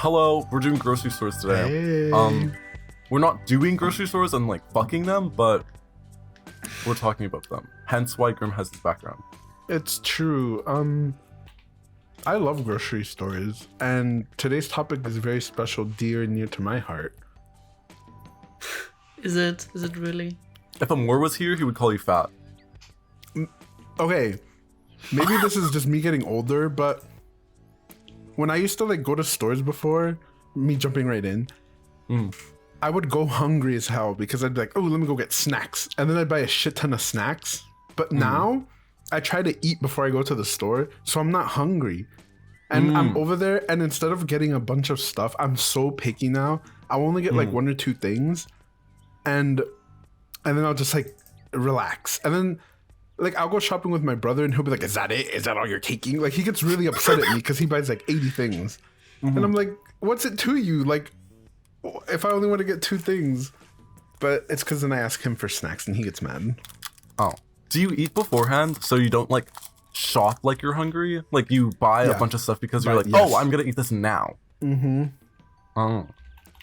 hello, we're doing grocery stores today. Hey. We're not doing grocery stores and like fucking them, but we're talking about them. Hence why Grim has his background. It's true. I love grocery stores, and today's topic is very special, dear and near to my heart. Is it? Is it really? If Amor was here, he would call you fat. Okay, maybe this is just me getting older, but when I used to like go to stores before, me jumping right in, I would go hungry as hell because I'd be like, oh, let me go get snacks. And then I'd buy a shit ton of snacks. But now I try to eat before I go to the store, so I'm not hungry. And I'm over there, and instead of getting a bunch of stuff, I'm so picky now. I'll only get like one or two things, and then I'll just like relax. And then like I'll go shopping with my brother, and he'll be like, "Is that it? Is that all you're taking?" Like he gets really upset at me because he buys like 80 things, and I'm like, "What's it to you? Like, if I only want to get 2 things." But it's because then I ask him for snacks, and he gets mad. Oh, do you eat beforehand so you don't like shop like you're hungry? Like you buy a bunch of stuff because you're like, oh, I'm gonna eat this now. Oh,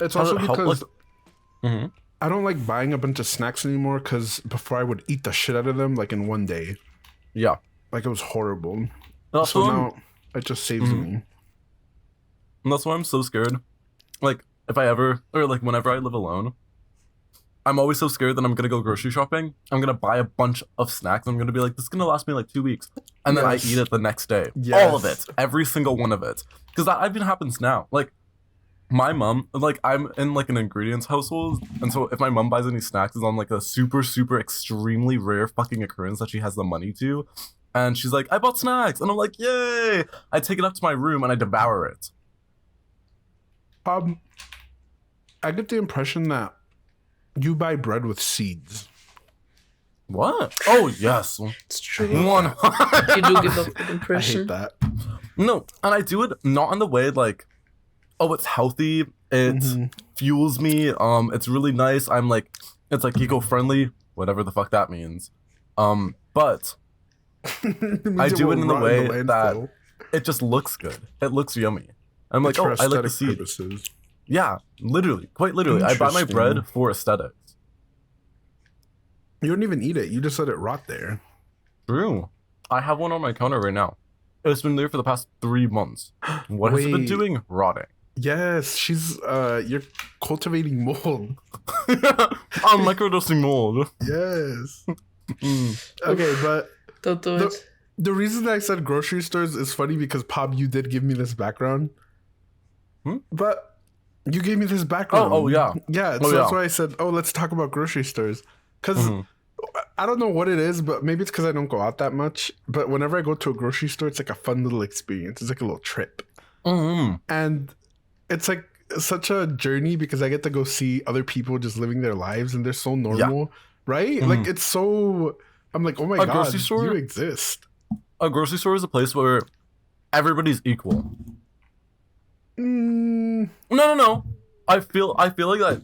It's also How- because like- I don't like buying a bunch of snacks anymore because before I would eat the shit out of them like in one day. yeah. Like it was horrible. That's So why now it just saves me. And that's why I'm so scared. Like, if I ever, or like whenever I live alone, I'm always so scared that I'm gonna go grocery shopping. I'm gonna buy a bunch of snacks. I'm gonna be like, this is gonna last me like 2 weeks. And then Yes. I eat it the next day. Yes. All of it. Every single one of it. Because that even happens now. Like, my mom, like, I'm in like an ingredients household. And so if my mom buys any snacks, it's on like a super, super extremely rare fucking occurrence that she has the money to. And she's like, I bought snacks. And I'm like, yay. I take it up to my room and I devour it. I get the impression that you buy bread with seeds. What? Oh, yes. It's true. One. You do give up the I impression. hate that. No, and I do it not in the way like, oh, it's healthy. It fuels me. It's really nice. I'm like, it's like eco-friendly, whatever the fuck that means. But I do it in the way that it just looks good. It looks yummy. I'm like, oh, I like the seed. Purposes. Yeah, literally, quite literally. I buy my Interesting. bread for aesthetics. You don't even eat it. You just let it rot there. True. I have one on my counter right now. It's been there for the past 3 months. What has it been Wait. doing? Rotting. Yes, you're cultivating mold. I'm microdosing mold. Yes. Okay, but Don't do it. the reason I said grocery stores is funny because Pop, you did give me this background. But you gave me this background. Oh, yeah. Yeah, so that's why I said, oh, let's talk about grocery stores. Because I don't know what it is, but maybe it's because I don't go out that much. But whenever I go to a grocery store, it's like a fun little experience. It's like a little trip. And it's like such a journey because I get to go see other people just living their lives and they're so normal, right? Like it's so, I'm like, oh my God, grocery store? you exist. A grocery store is a place where everybody's equal. No. I feel like that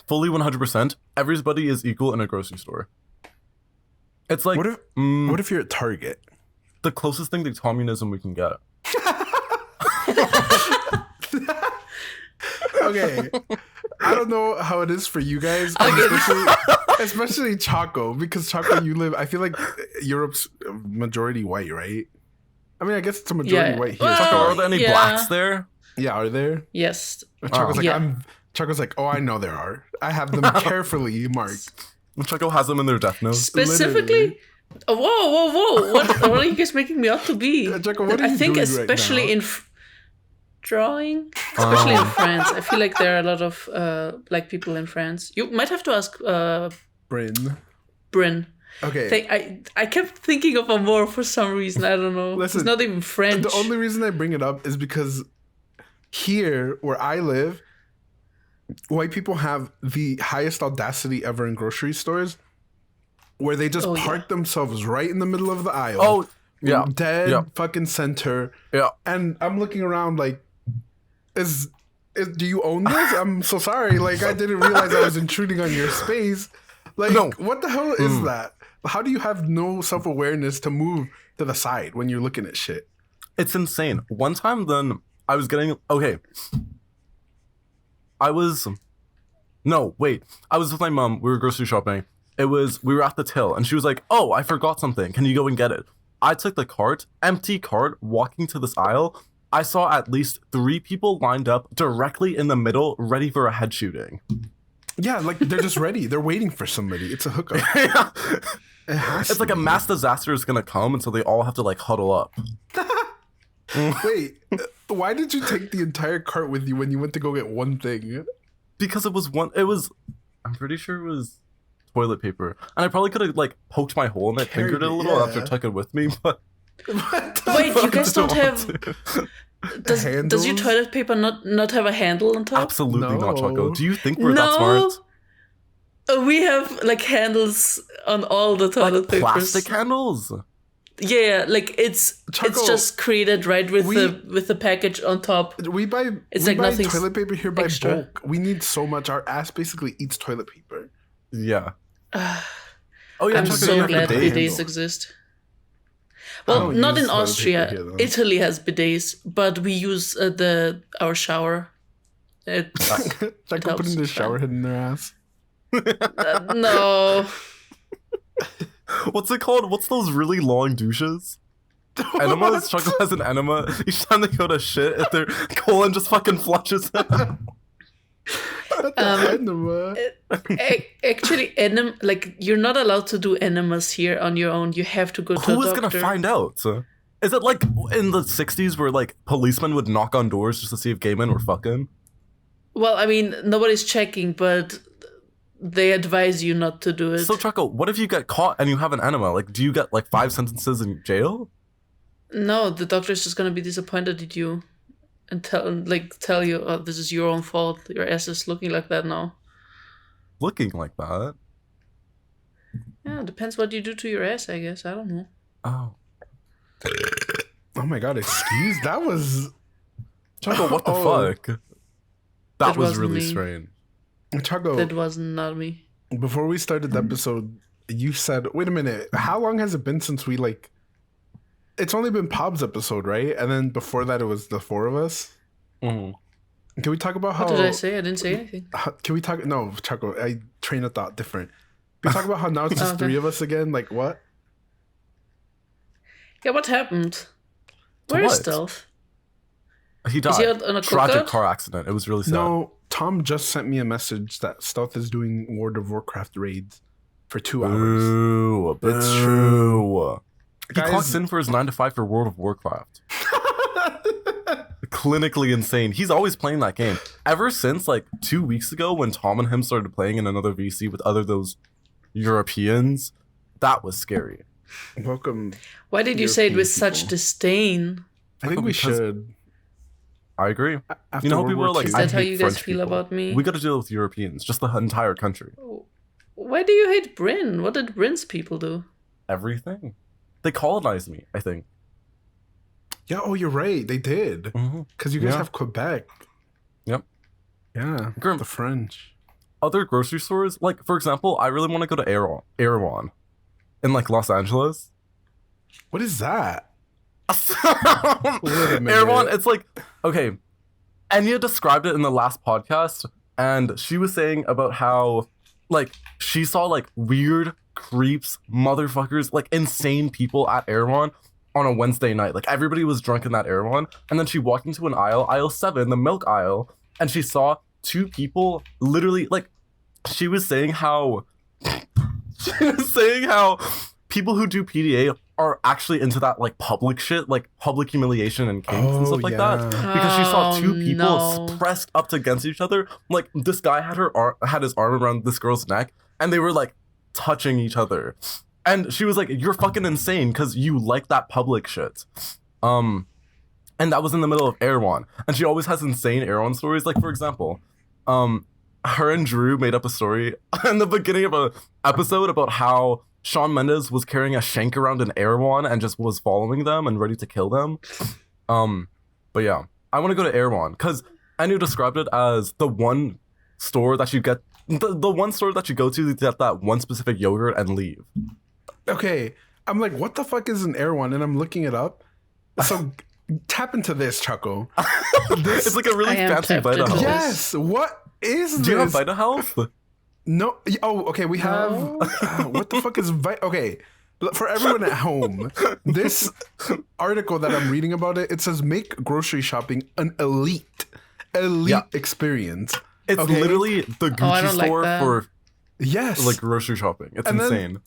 fully 100%. Everybody is equal in a grocery store. It's like What if you're at Target? the closest thing to communism we can get. Okay. I don't know how it is for you guys, especially Choco, because Choco, you live, I feel like Europe's majority white, right? I mean, I guess it's a majority white here. Well, Are there any yeah. blacks there? Yeah, are there? Yes. Choco's like, Yeah. Choco's like, oh, I know there are. I have them carefully marked. Choco has them in their death notes. Specifically. Oh, whoa. What are you guys making me out to be? Choco, what are I you think doing especially right now? in drawing, especially in France. I feel like there are a lot of black people in France. You might have to ask Bryn. Bryn. Okay. I kept thinking of Amor for some reason. I don't know. Listen, It's not even French. The only reason I bring it up is because here, where I live, white people have the highest audacity ever in grocery stores, where they just park themselves right in the middle of the aisle. Oh, yeah. Dead fucking center. Yeah. And I'm looking around like, do you own this? I'm so sorry. Like, I didn't realize I was intruding on your space. Like, No. what the hell is that? How do you have no self-awareness to move to the side when you're looking at shit? It's insane. One time then I was getting, okay, No, wait. I was with my mom. We were grocery shopping. We were at the till, and she was like, "Oh, I forgot something. Can you go and get it?" I took the cart, empty cart, walking to this aisle. I saw at least 3 people lined up directly in the middle, ready for a head shooting. Yeah, like they're just ready. They're waiting for somebody. It's a hookup. Yeah. It's like a mass disaster is gonna come, and so they all have to like huddle up. Wait, why did you take the entire cart with you when you went to go get one thing? Because I'm pretty sure it was toilet paper. And I probably could have like poked my hole in it, fingered it a little after I took it with me, but wait, you guys don't have does your toilet paper not have a handle on top? Absolutely not, Choco. Do you think we're that smart? We have like handles on all the toilet papers. Plastic handles? Yeah, like it's just created right with the package on top. We buy toilet paper here by extra. bulk. We need so much. Our ass basically eats toilet paper. Yeah. I'm so glad bidets exist. Well, not in Austria. Here, Italy has bidets, but we use our shower. Like putting the shower head in their ass. No. What's it called? What's those really long douches? Enemas? Choco has an enema. Each time they go to shit, if their colon just fucking flushes it. Enema. Actually, like you're not allowed to do enemas here on your own. You have to go to a doctor. Who is gonna find out? Is it like in the 60s where like policemen would knock on doors just to see if gay men were fucking? Well, I mean, nobody's checking, but they advise you not to do it. So, Choco, what if you get caught and you have an enema? Like, do you get like 5 sentences in jail? No, the doctor's just gonna be disappointed at you and tell you, "Oh, this is your own fault. Your ass is looking like that now." Looking like that? Yeah, it depends what you do to your ass, I guess. I don't know. Oh. Oh my god, excuse? That was... Choco, what the fuck? That was really strange. Choco, that was not me. Before we started the episode, you said, wait a minute, how long has it been since we like... It's only been Pob's episode, right? And then before that, it was the 4 of us? Mm-hmm. Can we talk about how... What did I say? I didn't say anything. Can we talk... No, Choco, I train of thought different. Can we talk about how now it's just 3 of us again? Like, what? Yeah, what happened? Where is Stealth? He died. Is he on a tragic car accident. It was really sad. No, Tom just sent me a message that Stealth is doing World of Warcraft raids for 2 hours. Ooh, That's true. He clocks in for his 9 to 5 for World of Warcraft. Clinically insane. He's always playing that game. Ever since like 2 weeks ago when Tom and him started playing in another VC with those Europeans, that was scary. Welcome. Why did you say it with such disdain? I think we should. I agree. After you know how World people War are like, Is that how hate you guys French feel people. about me? We got to deal with Europeans, just the entire country. Why do you hate Bryn? What did Bryn's people do? Everything. They colonized me, I think. Yeah, oh, you're right. They did. Because you guys have Quebec. Yep. Yeah. Grim. The French. Other grocery stores, like, for example, I really want to go to erewhon in, like, Los Angeles. What is that? Erewhon, it's like, okay, Enya described it in the last podcast, and she was saying about how, like, she saw, like, weird creeps, motherfuckers, like, insane people at erewhon on a Wednesday night. Like, everybody was drunk in that erewhon, and then she walked into an aisle 7, the milk aisle, and she saw 2 people literally, like, she was saying how people who do PDA are actually into that, like, public shit, like public humiliation and kinks and stuff like that. Because she saw 2 people pressed up against each other. Like, this guy had his arm around this girl's neck, and they were, like, touching each other. And she was like, "You're fucking insane because you like that public shit." And that was in the middle of erewhon. And she always has insane erewhon stories. Like, for example, her and Drew made up a story in the beginning of a episode about how Shawn Mendes was carrying a shank around an erewhon and just was following them and ready to kill them. But yeah, I want to go to erewhon because Anu described it as the one store that you get, the one store that you go to get that one specific yogurt and leave. Okay, I'm like, what the fuck is an erewhon? And I'm looking it up. So tap into this, Choco. It's like a really fancy Vitahouse. Yes. What is Do you have this? Vita Health? No. Oh, okay. We have. No. What the fuck is Okay. For everyone at home, this article that I'm reading about it says make grocery shopping an elite experience. It's literally the Gucci store that. for Yes. like grocery shopping. It's And insane.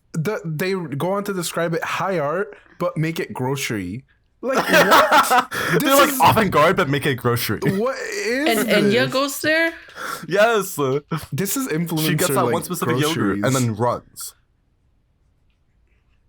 They go on to describe it high art, but make it grocery. Like what? They're like avant-garde, but make it grocery. What is And this? Enya goes there. Yes. This is influencer. She gets that like, one specific groceries. yogurt and then runs.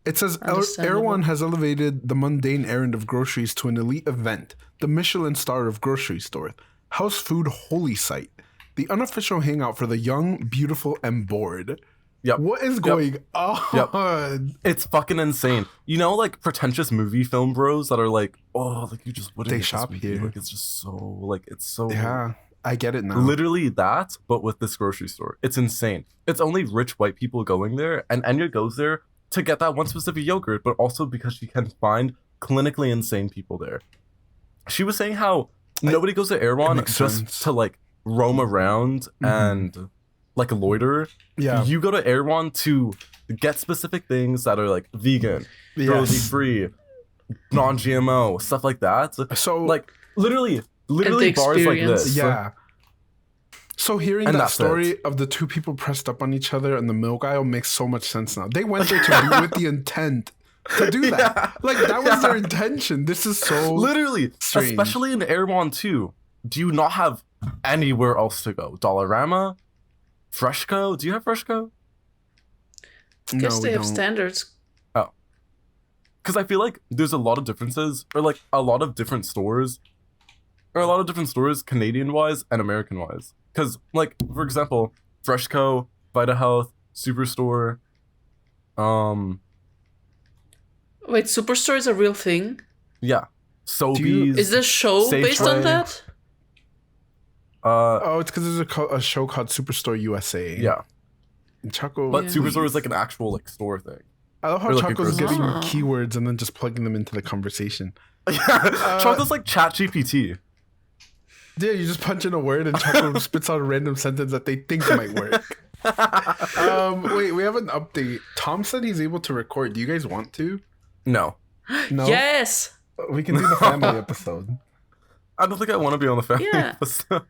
It says Understandable. erewhon has elevated the mundane errand of groceries to an elite event, the Michelin star of grocery stores, house food holy site, the unofficial hangout for the young, beautiful, and bored. Yep. What is going on? It's fucking insane. You know, like pretentious movie film bros that are like, oh, like you just wouldn't They get shop this movie. here. Like it's just so like it's so Yeah, I get it now. literally that, but with this grocery store. It's insane. It's only rich white people going there, and Enya goes there to get that one specific yogurt, but also because she can find clinically insane people there. She was saying how nobody goes to erewhon makes just sense. to like roam around and like loiter. Yeah. You go to erewhon to get specific things that are like vegan, cruelty free, non-GMO, stuff like that. So Like literally the bars like experience. this. yeah. So hearing And that that's story of the two people pressed up on each other in the milk aisle makes so much sense now. They went there to do with the intent to do that. Yeah. Like that was their intention. This is so Literally, strange. especially in erewhon too. Do you not have anywhere else to go? Dollarama, Freshco. Do you have Freshco? I guess No, they we have don't. standards. Because I feel like there's a lot of differences, or like a lot of different stores, Canadian wise and American wise. Because like for example, Freshco, Vita Health, Superstore, Wait, Superstore is a real thing? yeah, Sobeys. Is this show Safeway. based on that? Oh, it's because there's a show called Superstore USA. Yeah, And Choco. but Yeah. Superstore is like an actual like store thing. I love how or like a Choco's grocery getting store. keywords and then just plugging them into the conversation. Yeah, Chocolate's like ChatGPT. Yeah, you just punch in a word and Choco spits out a random sentence that they think might work. Wait, we have an update. Tom said he's able to record. Do you guys want to? No, No. Yes. We can do the family episode. I don't think I want to be on the family Yeah. episode.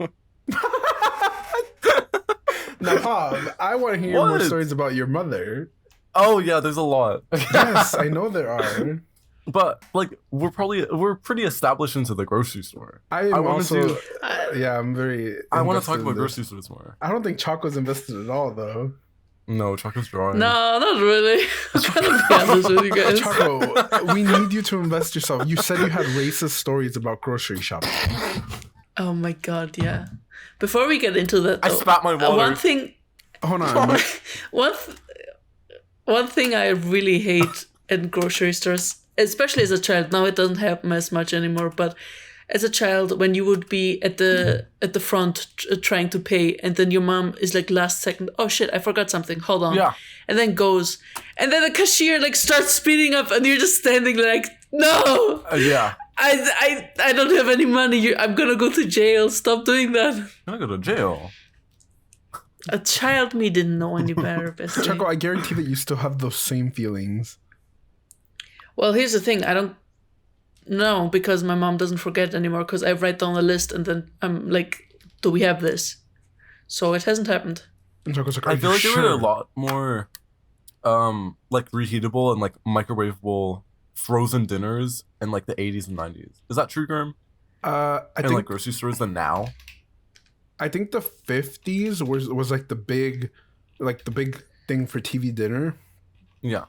Now, Tom, I want to hear more What? stories about your mother. Oh yeah, there's a lot. Yes, I know there are. But like we're pretty established into the grocery store. I am wanted also. to- Yeah, I'm very. I want to invested talk in about this. grocery stores more. I don't think Choco's invested at all, though. No, Chocolate's drawing. No, not really. I'm trying to be honest with you guys. Choco, we need you to invest yourself. You said you had racist stories about grocery shopping. Oh my god, yeah. Before we get into that, I though, spat my water. one thing, Hold on. one thing I really hate in grocery stores, especially as a child. Now it doesn't happen as much anymore, but as a child, when you would be at the front trying to pay, and then your mom is like last second, oh shit, I forgot something. Hold on. Yeah. And then goes, and then the cashier like starts speeding up, and you're just standing like, no. Yeah. I don't have any money. I'm gonna go to jail. Stop doing that. I'm gonna go to jail. A child me didn't know any better, basically. Choco, I guarantee that you still have those same feelings. Well, here's the thing. I don't know because my mom doesn't forget anymore because I write down a list and then I'm like, do we have this? So it hasn't happened. And Choco's like, I are feel you like sure? there were a lot more like reheatable and like microwavable frozen dinners in like the 80s and 90s. Is that true, Gurm? I In think like grocery stores than now? I think the 50s was like the big thing for TV dinner. Yeah.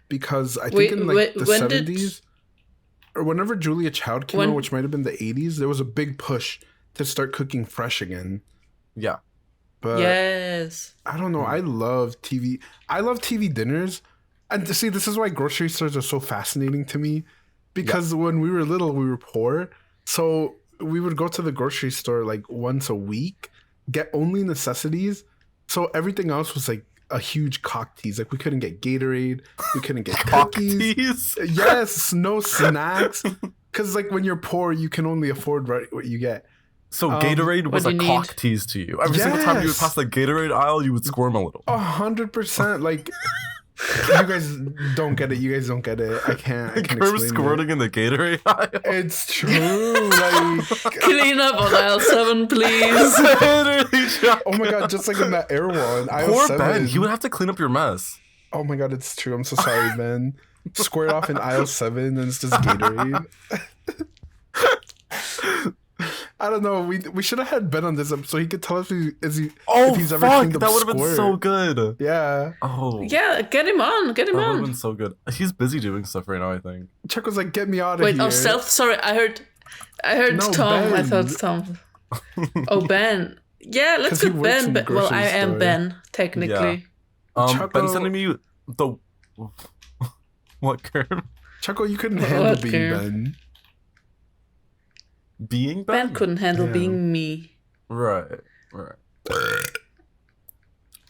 Because I think Wait, in like the when did- 70s or whenever Julia Child came When- out, which might have been the 80s, there was a big push to start cooking fresh again. Yeah. But Yes. I don't know. I love TV. I love TV dinners. And to see, this is why grocery stores are so fascinating to me. Because when we were little, we were poor. So we would go to the grocery store like once a week, get only necessities. So everything else was like a huge cock tease. Like we couldn't get Gatorade. We couldn't get cookies. Cocktease? Yes, no snacks. Because like when you're poor, you can only afford what you get. So Gatorade was what a do you cock need? tease to you. Every single time you would Yes. pass the Gatorade aisle, you would squirm a little. 100%. Like, you guys don't get it. You guys don't get it. I can't Germ explain squirting in the Gatorade aisle. it. It's true. Like, Clean up on aisle 7, please. Literally, Chuck. oh my god, just like in that erewhon. Poor Ben. He would have to clean up your mess. Oh my god, it's true. I'm so sorry, Ben. Squared off in aisle 7 and it's just Gatorade. I don't know. We should have had Ben on this episode so he could tell us Oh, if he's ever fuck. cleaned up That would have been Squirt. so good. Yeah. Oh. Yeah, get him on. Get him That would have on. been so good. He's busy doing stuff right now, I think. Chuck was like, "Get me out of Wait, here." oh, Sorry, I heard No, Tom. I Ben. thought Tom. Oh, Ben. Yeah, let's 'Cause he go works Ben. in the Well, I grocery am store. Ben, technically. Choco- Ben sending me the... What, Kern? Choco, you couldn't What, handle being Karen? Ben. Being Ben? Ben couldn't handle Yeah. being me. Right.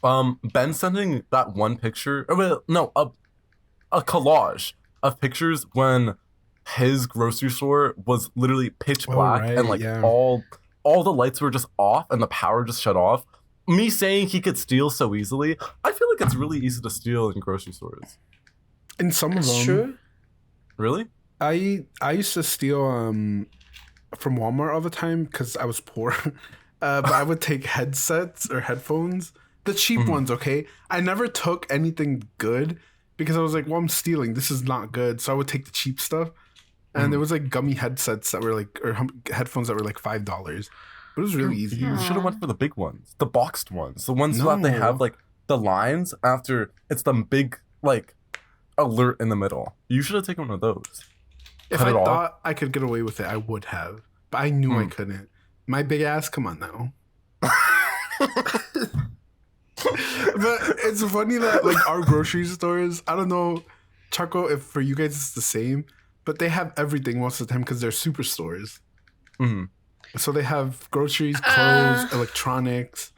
Ben sending that one picture... Well, no, a collage of pictures when his grocery store was literally pitch Oh, black right, and like yeah. all the lights were just off and the power just shut off. Me saying he could steal so easily, I feel like it's really easy to steal in grocery stores. In some of It's them, true. Really? I used to steal from Walmart all the time because I was poor. But I would take headsets or headphones, the cheap ones. Okay, I never took anything good because I was like, "Well, I'm stealing. This is not good." So I would take the cheap stuff, and there was like gummy headsets that were like headphones that were like $5. But it was really easy. You should have went for the big ones, the boxed ones, the ones that they have No. like the lines after. It's the big like alert in the middle. You should have taken one of those. If Cut I it off. thought I could get away with it, I would have. But I knew I couldn't. My big ass, come on now. But it's funny that like our grocery stores, I don't know, Choco, if for you guys it's the same, but they have everything most of the time because they're superstores. Mhm. So they have groceries, clothes, electronics.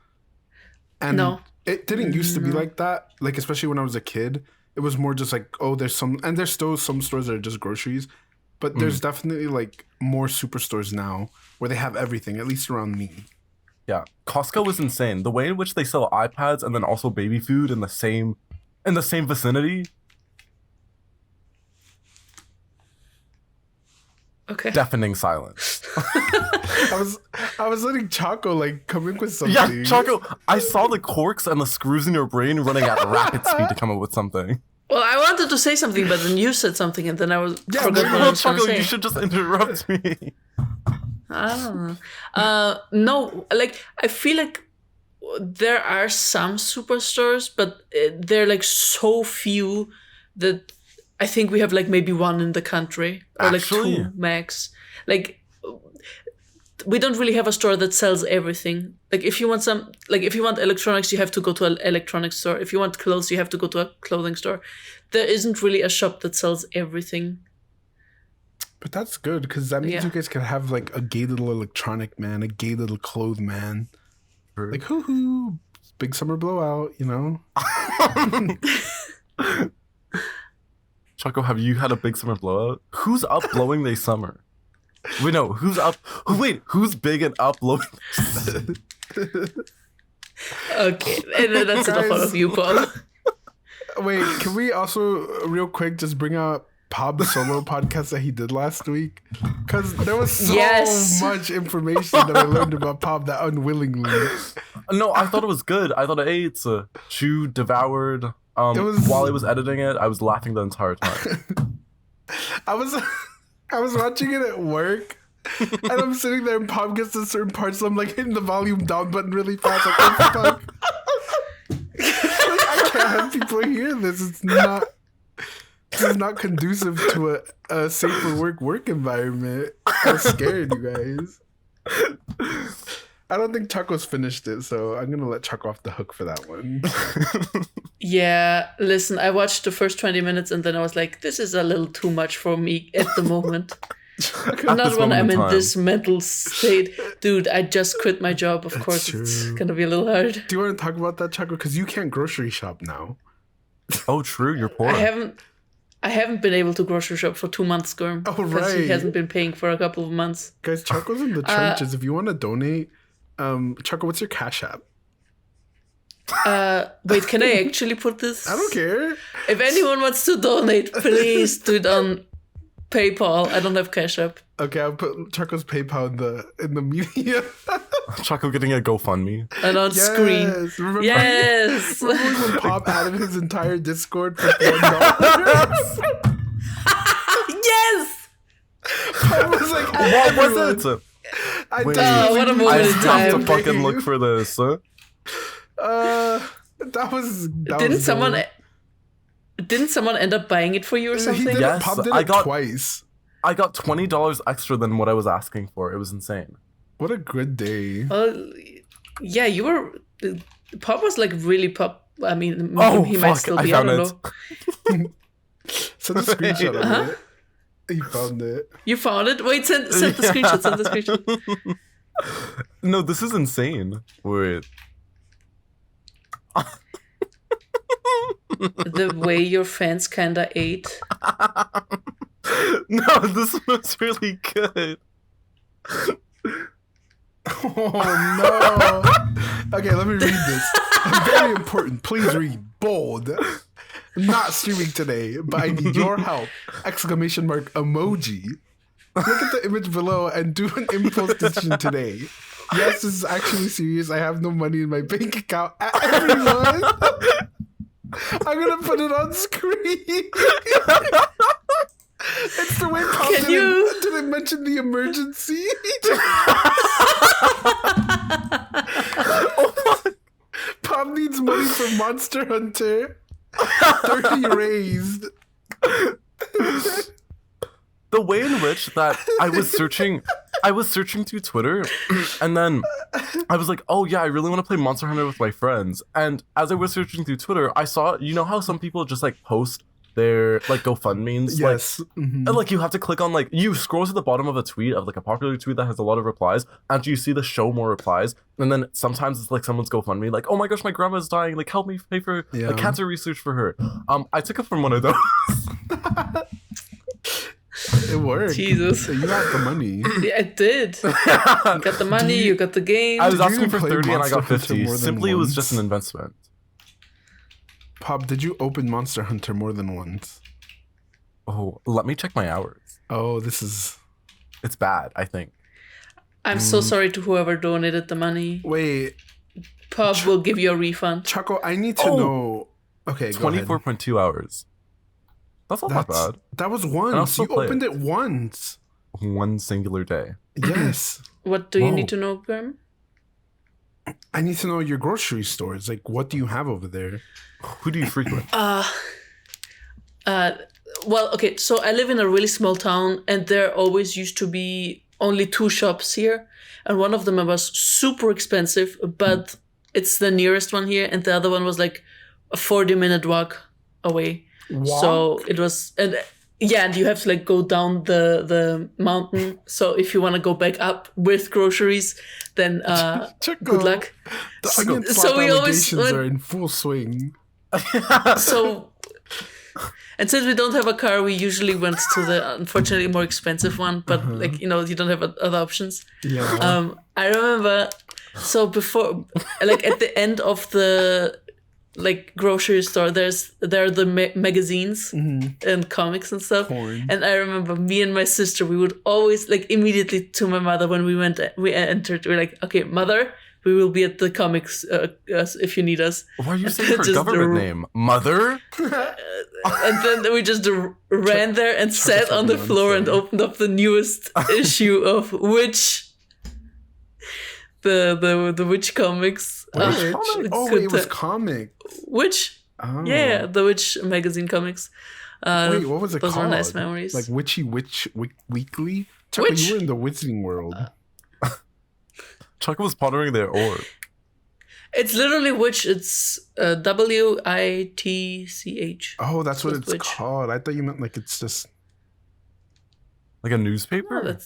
And No. it didn't used to be like that. Like, especially when I was a kid, it was more just like, oh, there's some, and there's still some stores that are just groceries, but there's definitely like more superstores now where they have everything, at least around me. Yeah, Costco is insane. The way in which they sell iPads and then also baby food in the same vicinity. Okay. Deafening silence. I was letting Choco like come in with something. Yeah, Choco, I saw the corks and the screws in your brain running at rapid speed to come up with something. Well, I wanted to say something, but then you said something, and then I was Yeah, forgot well, what I was trying to Choco, say. you should just interrupt me. I don't know. No, like I feel like there are some superstores, but they're like so few that I think we have like maybe one in the country or Actually? like two max. Like we don't really have a store that sells everything. Like if you want electronics, you have to go to an electronics store. If you want clothes, you have to go to a clothing store. There isn't really a shop that sells everything. But that's good because that means Yeah. you guys can have like a gay little electronic man, a gay little clothes man. True. Like, hoo hoo, big summer blowout, you know? Choco, have you had a big summer blowout? Who's up blowing this summer? Wait, no, who's up? Who's big and up blowing? Okay, and that's enough out of you, Paul. Wait, can we also, real quick, just bring up Pob's solo podcast that he did last week? Because there was so Yes. much information that I learned about Pob that unwillingly. No, I thought it was good. I thought, hey, it's a chewed, devoured. It was- While I was editing it, I was laughing the entire time. I was watching it at work, and I'm sitting there, and Pob gets to certain parts, so I'm like hitting the volume down button really fast. Like, oh fuck! Like, I can't have people hear this. It's not conducive to a safer work environment. I'm scared, you guys. I don't think Choco's finished it, so I'm gonna let Choco off the hook for that one. Yeah, listen, I watched the first 20 minutes and then I was like, this is a little too much for me at the moment. At Not this when moment I'm in time. this mental state. Dude, I just quit my job. Of course, it's true. gonna be a little hard. Do you want to talk about that, Choco? Because you can't grocery shop now. Oh, true, you're poor. I haven't. I haven't been able to grocery shop for 2 months, Gurm. Oh, Because he right. hasn't been paying for a couple of months. Guys, Choco's in the trenches. If you want to donate, Choco, what's your Cash App? Wait, can I actually put this? I don't care. If anyone wants to donate, please do it on PayPal. I don't have Cash App. Okay, I'll put Choco's PayPal in the media. Choco getting a GoFundMe. And on screen. Remember, Yes! remember when Pop added his entire Discord for $1? Yes! Pop was like, What was it? I Wait, what a moment I in have time. to fucking look for this. That was Didn't someone end up buying it for you or He something? did Yes, it. Pop did I it got- twice. I got $20 extra than what I was asking for. It was insane. What a good day. Yeah, you were. Pop was like really pop. I mean, Oh, he might fuck, still I be. I found don't it. know. Send a screenshot of it. He found it. You found it? Wait, send the screenshot. Send the screenshot. No, this is insane. Wait. The way your fans kinda ate. No, this was really good. Oh no. Okay, let me read this. Very important. Please read. Bold. Not streaming today, but I need your help. Exclamation mark emoji. Look at the image below and do an impulse decision today. Yes, this is actually serious. I have no money in my bank account. Everyone. I'm gonna put it on screen. It's the way Pop didn't mention the emergency. Pop needs money for Monster Hunter. 30 raised. The way in which that I was searching through Twitter, and then I was like, oh yeah, I really want to play Monster Hunter with my friends. And as I was searching through Twitter, I saw, you know how some people just like post their like GoFundMes? Yes. Like, and like you have to click on like, you scroll to the bottom of a tweet of like a popular tweet that has a lot of replies, and you see the show more replies. And then sometimes it's like someone's GoFundMe, like, oh my gosh, my grandma's dying, like help me pay for like, cancer research for her. I took it from one of those. It worked. Jesus. So you got the money. Yeah, it did. You got the money, you got the game. I was Did you asking for play 30 and I got Monster Hunter 50. more than Simply, it was once? just an investment. Pop, did you open Monster Hunter more than once? Oh, let me check my hours. Oh, this is... It's bad, I think. I'm so sorry to whoever donated the money. Wait, Pop will give you a refund. Choco, I need to know... Okay, go ahead. 24.2 hours. That's not that bad. That was I'll once. still You play opened it. it once. One singular day. Yes. What do you Whoa. need to know, Graham? I need to know your grocery stores. Like, what do you have over there? Who do you frequent? Well, okay, so I live in a really small town, and there always used to be only 2 shops here, and one of them was super expensive, but it's the nearest one here, and the other one was like a 40-minute walk away. Walk? So it was, and yeah, and you have to like go down the mountain. So if you want to go back up with groceries, then Choco, good luck. The onion So slap we always allegations are in full swing. So, and since we don't have a car, we usually went to the unfortunately more expensive one. But like, you know, you don't have other options. Yeah. I remember. So before, like at the end of the like grocery store, there are the magazines and comics and stuff. Porn. And I remember me and my sister, we would always like immediately to my mother when we entered, we're like, okay, mother, we will be at the comics if you need us. Why are you saying her Just government name? Mother? And then we just ran there and sat on the floor and opened up the newest issue of Witch. The Witch comics. Witch? It's Oh, good wait, it was to- comic. Witch? Oh. Yeah, the Witch magazine comics. Wait, what was it those called? were nice memories. Like Witchy Witch Weekly? Choco, Witch? you were in the Wizarding World. Chuck was pondering their orb. It's literally Witch. It's WITCH. Oh, that's what Just it's Witch. called. I thought you meant like it's just... Like a newspaper?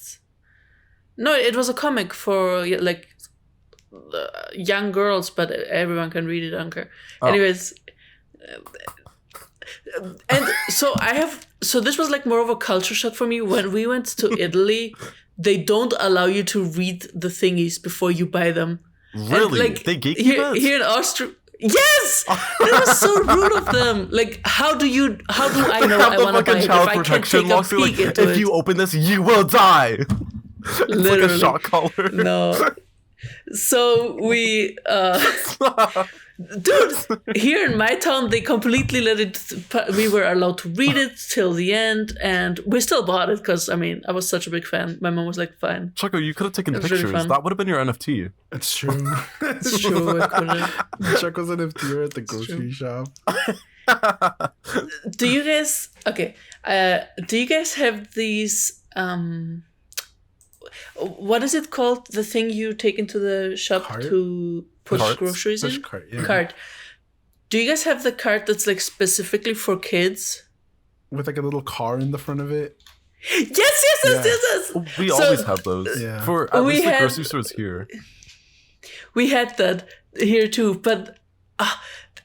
No, it was a comic for like young girls, but everyone can read it. I don't care. Oh. Anyways, And so this was like more of a culture shock for me. When we went to Italy, they don't allow you to read the thingies before you buy them. Really? And, like, they gatekeep us? Here in Austria. Yes! It was so rude of them. Like, how do I know I want to buy it if I can't take a peek into it? If you open this, you will die. It's Literally. like a shock collar. No. So we, dude, here in my town, they completely let it, we were allowed to read it till the end, and we still bought it because, I mean, I was such a big fan. My mom was like, fine. Choco, you could have taken It was pictures. really fun. That would have been your NFT. It's true. It's true, I couldn't. Choco's NFT at the grocery shop. Do you guys, okay, do you guys have these, what is it called? The thing you take into the shop Cart? to push Carts? groceries Push in? cart, yeah. Cart. Do you guys have the cart that's like specifically for kids? With like a little car in the front of it. Yes. We So- always have those. Yeah. For at We least the had- grocery stores here. We had that here too, but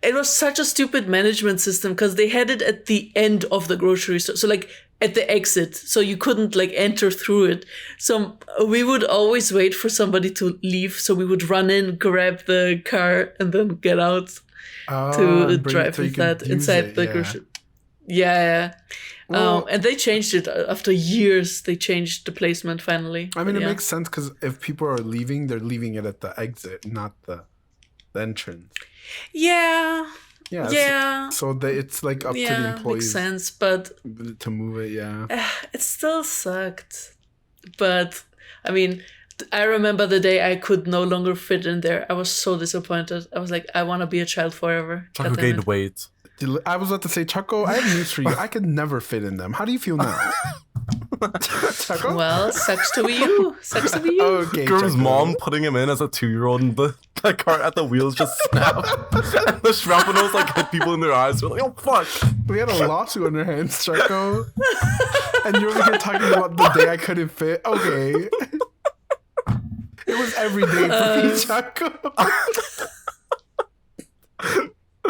it was such a stupid management system because they had it at the end of the grocery store. So like at the exit, so you couldn't like enter through it. So we would always wait for somebody to leave. So we would run in, grab the car, and then get out to and bring it drive so you with can that use inside it, the yeah. grocery. Yeah. Well- And they changed it after years. They changed the placement finally. I mean, But it yeah. makes sense because if people are leaving, they're leaving it at the exit, not the entrance. Yeah. Yeah. Yeah. So it's like up to the Yeah, makes employees sense, but to move it. Yeah. it still sucked. But I mean, I remember the day I could no longer fit in there. I was so disappointed. I was like, I want to be a child forever. Choco God damn gained it. weight. I was about to say, Choco, I have news for you. I could never fit in them. How do you feel now? Choco? Well, sucks to be you. Sucks to be you. Okay. Gurm's Choco. mom putting him in as a 2-year-old, and the cart at the wheels just snapped. And the shrapnels like hit people in their eyes. We're like, oh fuck. We had a lawsuit on our hands, Choco. And you're over here talking about the day I couldn't fit. Okay. It was every day for me, Choco.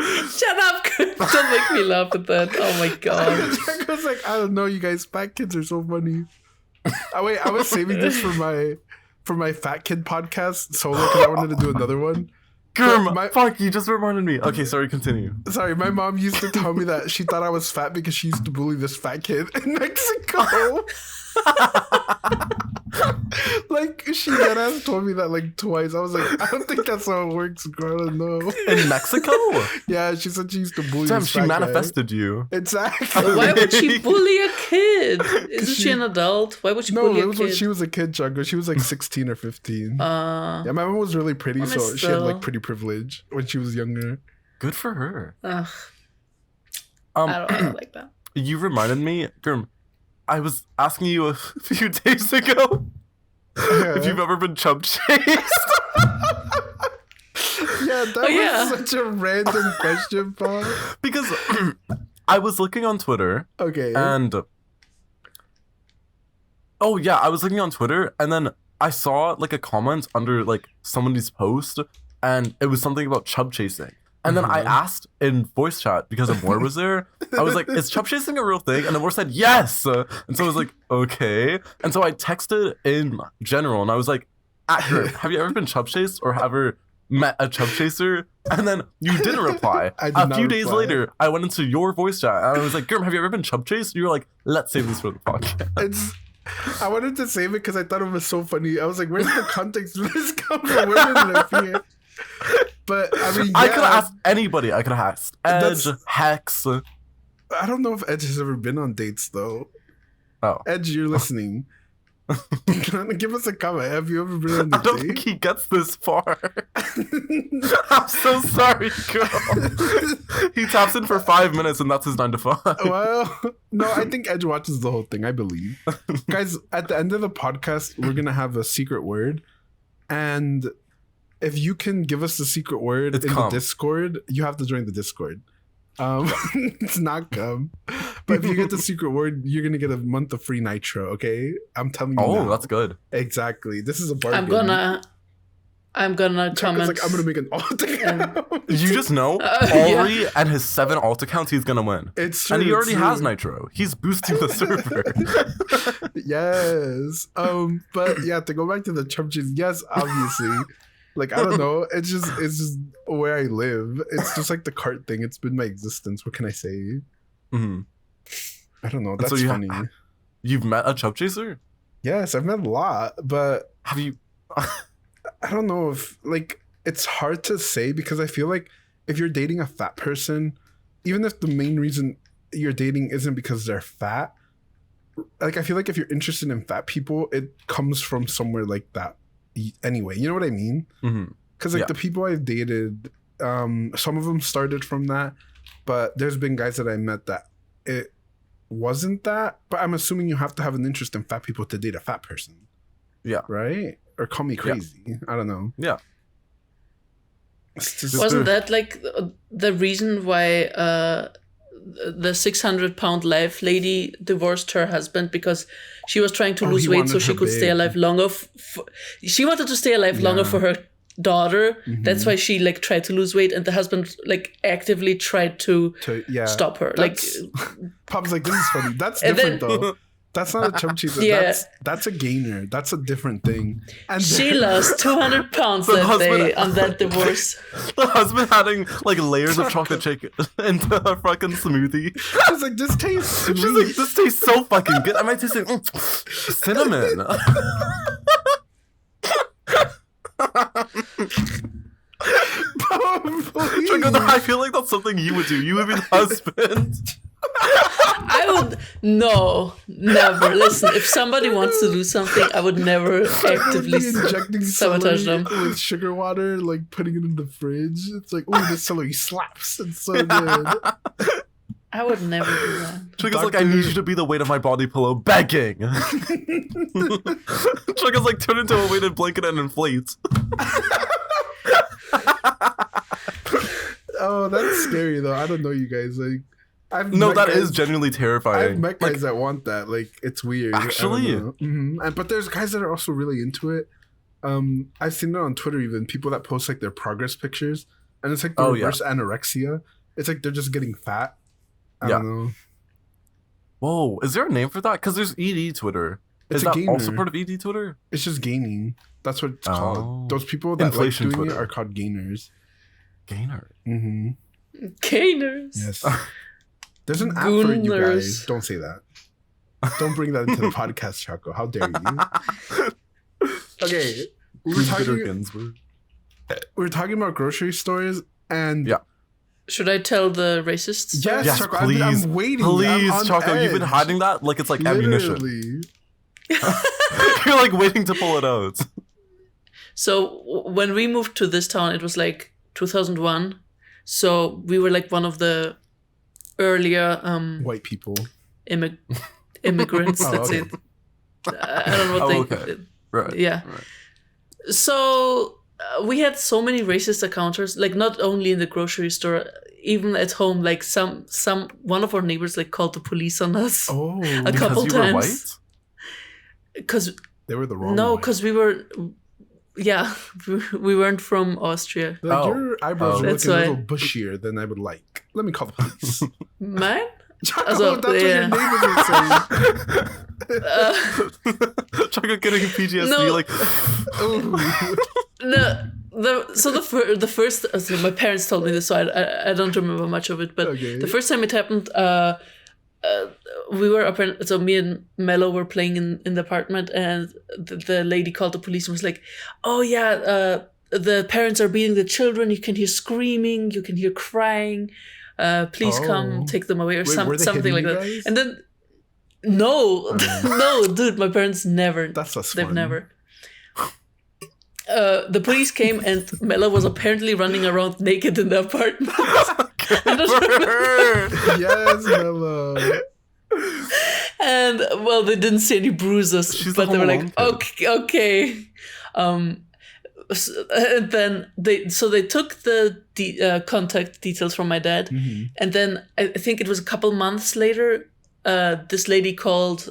Shut up. Don't make me laugh at that. Oh my god. Choco's like, I don't know, you guys, fat kids are so funny. Oh wait, I was saving this for my fat kid podcast solo because I wanted to do another one. Gurm, my- fuck, you just reminded me. Okay, sorry, continue. Sorry, my mom used to tell me that she thought I was fat because she used to bully this fat kid in Mexico. Like, she deadass told me that like twice. I was like, I don't think that's how it works, girl. I don't know. In Mexico? Yeah, she said she used to bully Damn, this she fat guy. manifested you. Exactly. Why would she bully a kid? Isn't she an adult? Why would she No, bully it a was when kid? she was a kid, Choco. She was like 16 or 15. Yeah, my mom was really pretty, Well, so it's she had still- like pretty privilege when she was younger. Good for her. Ugh, I don't like that. You reminded me, Gurm, I was asking you a few days ago if you've ever been chub chased. Yeah, that was yeah. such a random question, Paul. Because I was looking on Twitter Okay. and I was looking on Twitter and then I saw like a comment under like somebody's post and it was something about chub chasing. And then I asked in voice chat because Amor was there. I was like, "Is chub chasing a real thing?" And Amor said, "Yes." And so I was like, "Okay." And so I texted in general, and I was like, "Have you ever been chub chased or ever met a chub chaser?" And then you didn't reply. I did A not few days reply. later, I went into your voice chat, and I was like, "Gurm, have you ever been chub chased?" And you were like, "Let's save this for the podcast." I wanted to save it because I thought it was so funny. I was like, where did the context of this come from? Where did it appear? But I mean, I yeah, could have asked anybody. I could have asked Edge, That's- Hex. I don't know if Edge has ever been on dates though. Oh, Edge, you're listening. Give us a comment. Have you ever been on I a don't date? think he gets this far. I'm so sorry, girl. He taps in for 5 minutes and that's his 9 to 5. Well, no, I think Edge watches the whole thing. I believe, guys. At the end of the podcast, we're gonna have a secret word, and if you can give us the secret word It's in come. the Discord, you have to join the Discord. It's not come, but if you get the secret word, you're gonna get a month of free Nitro. Okay, I'm telling you. Oh, now. that's good. Exactly. This is a bargain. I'm gonna comment. Like, I'm gonna make an alt account. You just know, Ori and his 7 alt accounts, he's gonna win. It's true. And he already it's has true. Nitro. He's boosting the server. Yes. But yeah, to go back to the chump cheese, yes, obviously. Like, I don't know. It's just where I live. It's just like the cart thing. It's been my existence. What can I say? Mm-hmm. I don't know. That's so funny. You've met a chump chaser? Yes, I've met a lot, but Have you? I don't know if, like, it's hard to say because I feel like if you're dating a fat person, even if the main reason you're dating isn't because they're fat, like, I feel like if you're interested in fat people, it comes from somewhere like that anyway. You know what I mean? Because, like, the people I've dated, some of them started from that, but there's been guys that I met that it wasn't that. But I'm assuming you have to have an interest in fat people to date a fat person. Yeah. Right? Or call me crazy. Yeah. I don't know. Yeah. Wasn't that like the reason why the 600-pound life lady divorced her husband? Because she was trying to lose weight so she could stay alive longer. She wanted to stay alive longer for her daughter. That's why she like tried to lose weight, and the husband like actively tried to stop her. Pop's like, this is funny. That's different though. That's not a chump cheese. Yeah. That's a gainer. That's a different thing. And she lost 200 pounds that day on that divorce. The husband adding like layers of chocolate chicken into a fucking smoothie. She's like, this tastes sweet. She's like, this tastes so fucking good. I might taste cinnamon. I feel like that's something you would do. You would be the husband. I would never. Listen, if somebody wants to do something, I would never actively injecting sabotage them with sugar water, like putting it in the fridge. It's like, oh, this celery slaps. It's so good. I would never do that. Trigger's like, I need you to be the weight of my body pillow, begging. Trigger's like, turn into a weighted blanket and inflates. Oh, that's scary though. I don't know, you guys. Like, that is genuinely terrifying. I've met guys that want that. Like, it's weird. Actually, but there's guys that are also really into it. I've seen it on Twitter. Even people that post like their progress pictures, and it's like the reverse anorexia. It's like they're just getting fat. I don't know. Whoa, is there a name for that? Because there's ED Twitter. Is that also part of ED Twitter? It's just gaining. That's what it's called. Those people that Inflation like doing Twitter it are called gainers. Gainer. Gainers. Yes. There's an app for you guys. Don't say that. Don't bring that into the podcast, Choco. How dare you? Okay. We're talking about grocery stores and should I tell the racists? Yes, Choco, please. I'm waiting. Please, Choco, you've been hiding that like it's like ammunition. You're like waiting to pull it out. So when we moved to this town, it was like 2001. So we were like one of the earlier white people immigrants. That's it. I don't know what they. Right. Yeah. Right. So we had so many racist encounters, like not only in the grocery store, even at home. Like one of our neighbors like called the police on us a couple times. Were white? Because they were the wrong. No, because we were. Yeah, we weren't from Austria. Like, your eyebrows are looking a little bushier than I would like. Let me call the police. Mine? Choco, that's what your neighbors are saying. Choco getting PTSD, like... The first... my parents told me this, so I don't remember much of it, but the first time it happened... we were up, so me and Mello were playing in the apartment, and the lady called the police and was like, "Oh yeah, the parents are beating the children. You can hear screaming, you can hear crying. Please come take them away," or something like that. Guys? And then, no, dude, my parents never. That's us. They've never. The police came and Mello was apparently running around naked in the apartment. Yes, Mello. And well, they didn't see any bruises, but they were like, okay. And then they took the contact details from my dad, and then I think it was a couple months later, this lady called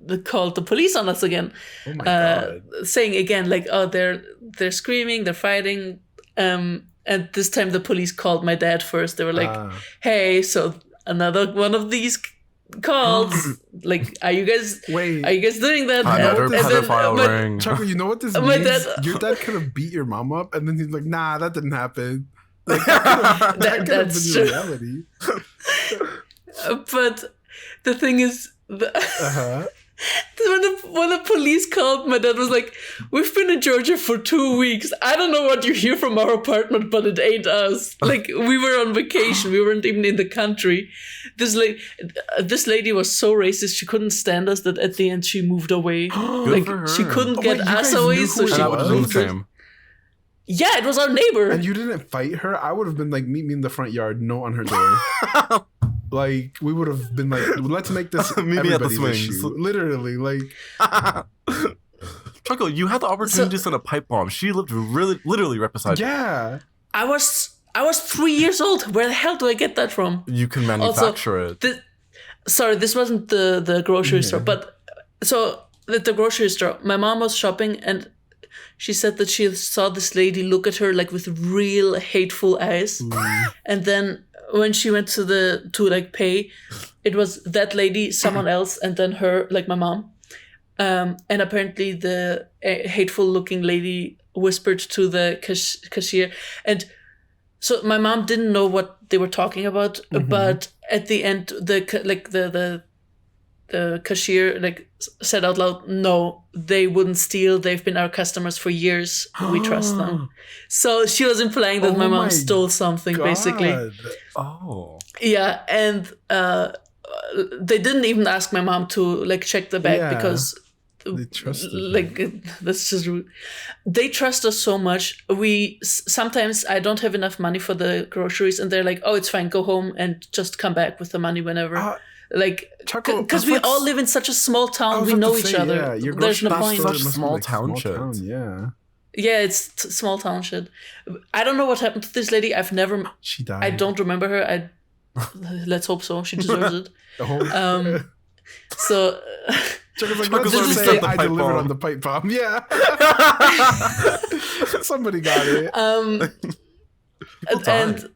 the police on us again, saying again like, oh, they're they're screaming, they're fighting. And this time the police called my dad first. They were like, "Hey, so another one of these calls. Like, are you guys doing that?" Another pedophile ring. Choco, you know what this means? Your dad could have beat your mom up, and then he's like, "Nah, that didn't happen." Like, that could have been reality. But the thing is, when the police called, my dad was like, "We've been in Georgia for 2 weeks. I don't know what you hear from our apartment, but it ain't us. Like, we were on vacation. We weren't even in the country." This lady was so racist. She couldn't stand us that at the end she moved away. Like, she couldn't get us away, so she moved. Yeah, it was our neighbor. And you didn't fight her? I would have been like, "Meet me in the front yard, note on her door." Like, we would have been like, "Let's make this everybody's issue." Literally, like. Choco, you had the opportunity to send a pipe bomb. She lived literally right beside you. Yeah. I was 3 years old. Where the hell do I get that from? You can manufacture it. This wasn't the grocery store, but so at the grocery store, my mom was shopping and she said that she saw this lady look at her like with real hateful eyes. And then when she went to like pay, it was that lady, someone else, and then her, like my mom. And apparently the hateful looking lady whispered to the cashier. And so my mom didn't know what they were talking about, but at the end, the cashier like said out loud, "No, they wouldn't steal. They've been our customers for years. We trust them." So she was implying that my mom stole something, basically. Oh. Yeah, and they didn't even ask my mom to like check the bag because they trusted that's just rude. They trust us so much. Sometimes I don't have enough money for the groceries, and they're like, "Oh, it's fine. Go home and just come back with the money whenever." Like, because we all live in such a small town, we know each other. Yeah, there's no point. Such small town shit. Yeah, it's small town shit. I don't know what happened to this lady. She died. I don't remember her. Let's hope so. She deserves it. So. Choco's like, let's just say I delivered on the pipe bomb. Yeah. Somebody got it. And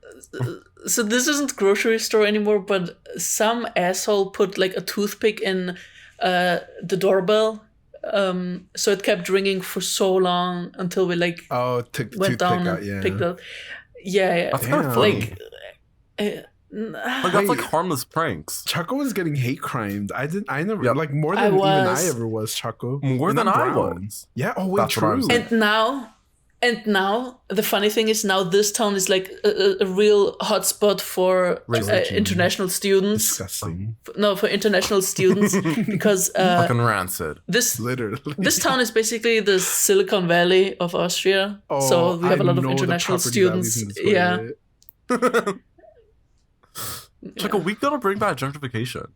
so this isn't grocery store anymore, but some asshole put like a toothpick in the doorbell. So it kept ringing for so long until we like went down and picked up. Yeah. That's kind of funny. That's like harmless pranks. Choco was getting hate crimed. I never like more than even I ever was, Choco. More than I was. Yeah, wait, true. And now the funny thing is now this town is like a real hotspot for international students. Disgusting. For international students because fucking rancid. This literally town is basically the Silicon Valley of Austria. So we have a lot of international students. Yeah. Choco, we gotta bring back gentrification.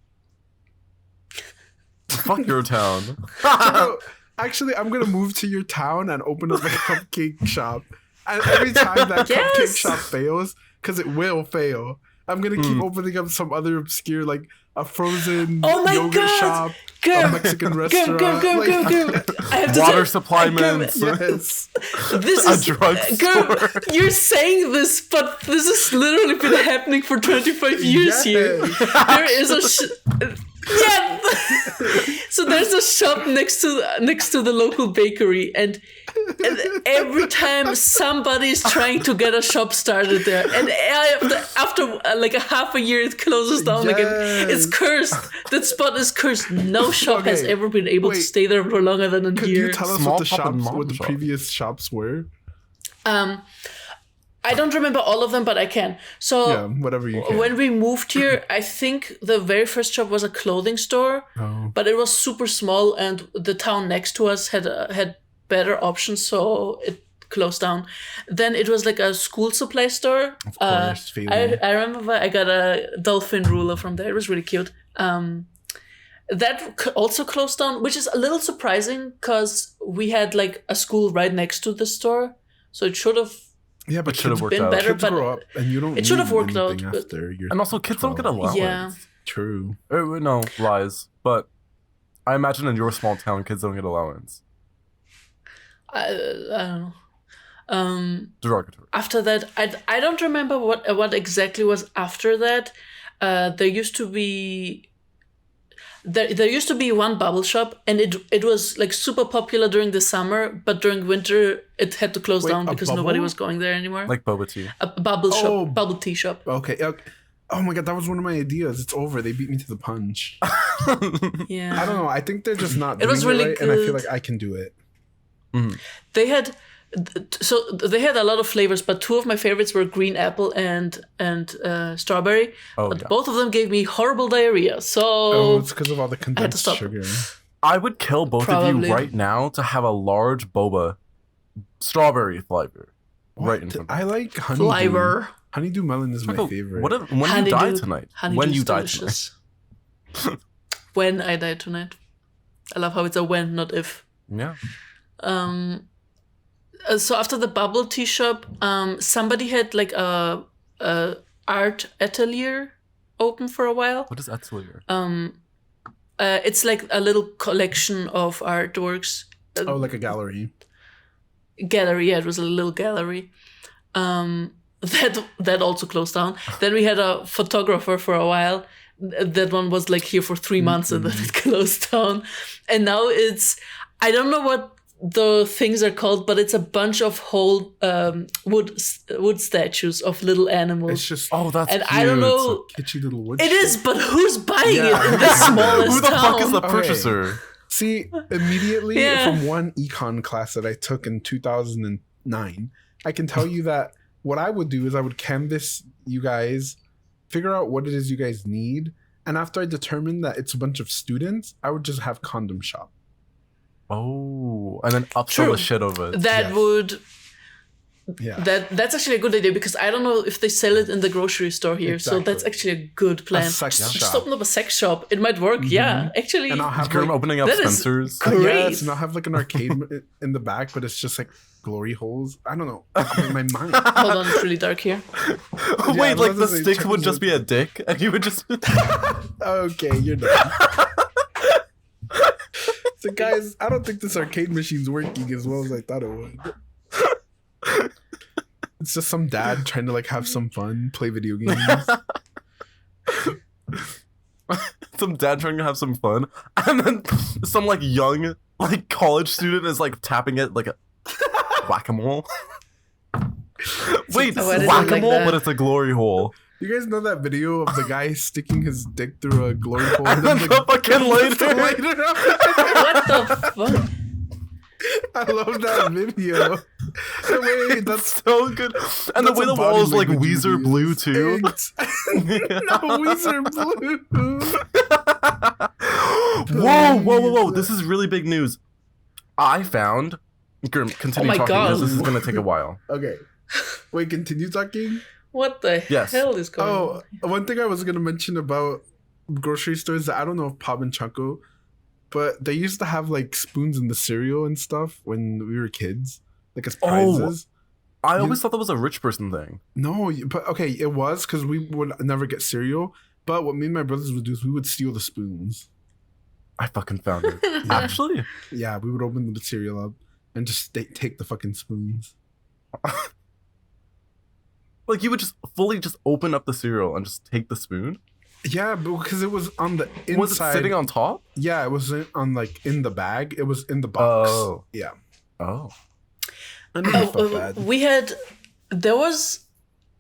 Fuck your town. Choco, actually, I'm gonna move to your town and open up a cupcake shop. And every time that cupcake shop fails, because it will fail, I'm gonna keep opening up some other obscure, like a frozen yogurt shop, a Mexican restaurant. Go. I have to water supply mints. Yes. This is a drugstore. You're saying this, but this has literally been happening for 25 years here. There is a yeah. So there's a shop next to the local bakery, and every time somebody is trying to get a shop started there, and after like a half a year it closes down again. It's cursed. That spot is cursed. No shop has ever been able to stay there for longer than a year. Can you tell us what the previous shops were? I don't remember all of them, but I can. So whatever you can. When we moved here, I think the very first shop was a clothing store, but it was super small, and the town next to us had better options, so it closed down. Then it was like a school supply store. Of course, I remember I got a dolphin ruler from there. It was really cute. That also closed down, which is a little surprising because we had like a school right next to the store, so it should have. Yeah, but should have worked out. Better, kids grow up and you don't. It should have worked out. And also, kids don't get allowance. Yeah. True. No, lies. But I imagine in your small town, kids don't get allowance. I don't know. Derogatory. After that, I don't remember what exactly was after that. There used to be one bubble shop, and it was like super popular during the summer, but during winter it had to close down because nobody was going there anymore. Like boba tea. A bubble shop, bubble tea shop. Okay. Oh my god, that was one of my ideas. It's over. They beat me to the punch. Yeah. I don't know. I think they're just not. It was really right, good. and I feel like I can do it. Mm-hmm. They had a lot of flavors, but two of my favorites were green apple and strawberry. But both of them gave me horrible diarrhea. So it's because of all the condensed sugar. I would kill both of you right now to have a large boba strawberry flavor. What? Right in front of me. I like honeydew. flavor. Honeydew melon is my favorite. When you die tonight? When you die tonight? When I die tonight. I love how it's a when, not if. Yeah. So after the bubble tea shop, somebody had like a art atelier open for a while. What is atelier? It's like a little collection of artworks. Like a gallery. Gallery, yeah, it was a little gallery. That also closed down. Then we had a photographer for a while. That one was like here for 3 months and then it closed down. And now I don't know what the things are called, but it's a bunch of whole wood statues of little animals. It's just that's and cute. I don't know. Kitschy little wood. It is, but who's buying it in the smallest Who the town? fuck is the purchaser? See, immediately from one econ class that I took in 2009, I can tell you that what I would do is I would canvas you guys, figure out what it is you guys need, and after I determine that it's a bunch of students, I would just have condom shop. Oh, and then upsell the shit over it. That would... Yeah. That's actually a good idea because I don't know if they sell it in the grocery store here. Exactly. So that's actually a good plan. A sex shop. Just open up a sex shop. It might work. Yeah, actually. And I'll have opening up that is Spencer's. great. Yes, and I'll have like an arcade in the back, but it's just like glory holes. I don't know. In my mind. Hold on, it's really dark here. Wait, like the stick would just be a dick, and you would just. Okay, you're done. So guys, I don't think this arcade machine's working as well as I thought it would. It's just some dad trying to like have some fun, play video games. Some dad trying to have some fun, and then some like young like college student is like tapping it like a whack-a-mole. Wait, whack-a-mole, like but it's a glory hole. You guys know that video of the guy sticking his dick through a glory hole And then the fucking lighter. What the fuck? I love that video. Wait, that's so good. And the way the wall is like Weezer blue too. No, Weezer blue. Whoa. This is really big news. I found... Grim, continue talking because this is going to take a while. Okay. Wait, continue talking? What the hell is going on? Oh, one thing I was going to mention about grocery stores, I don't know if Pop and Choco, but they used to have like spoons in the cereal and stuff when we were kids, like as prizes. I always thought that was a rich person thing. No, but okay, it was because we would never get cereal. But what me and my brothers would do is we would steal the spoons. I fucking found it. Actually? Yeah, we would open the cereal up and just take the fucking spoons. Like you would just fully just open up the cereal and just take the spoon? Yeah, because it was on the inside. Was it sitting on top? Yeah, it wasn't on like in the bag. It was in the box. Oh. Yeah. Oh. There was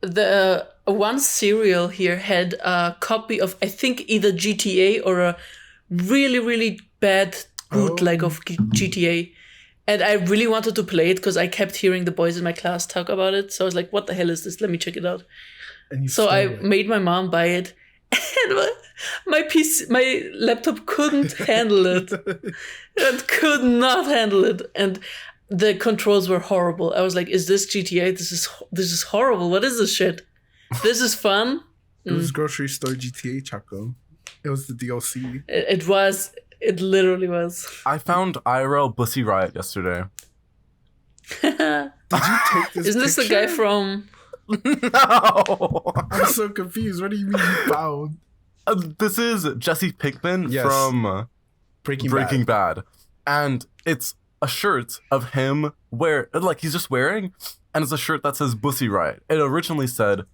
the one cereal here had a copy of I think either GTA or a really, really bad bootleg of GTA. And I really wanted to play it because I kept hearing the boys in my class talk about it. So I was like, what the hell is this? Let me check it out. So I made my mom buy it. And my laptop couldn't handle it. It could not handle it. And the controls were horrible. I was like, is this GTA? This is horrible. What is this shit? This is fun. It was grocery store GTA, Choco. It was the DLC. It was. It literally was. I found IRL Bussy Riot yesterday. Did you take this Isn't this the guy from... No! I'm so confused. What do you mean you found? This is Jesse Pinkman from Breaking Bad. And it's a shirt of him he's just wearing, and it's a shirt that says Bussy Riot. It originally said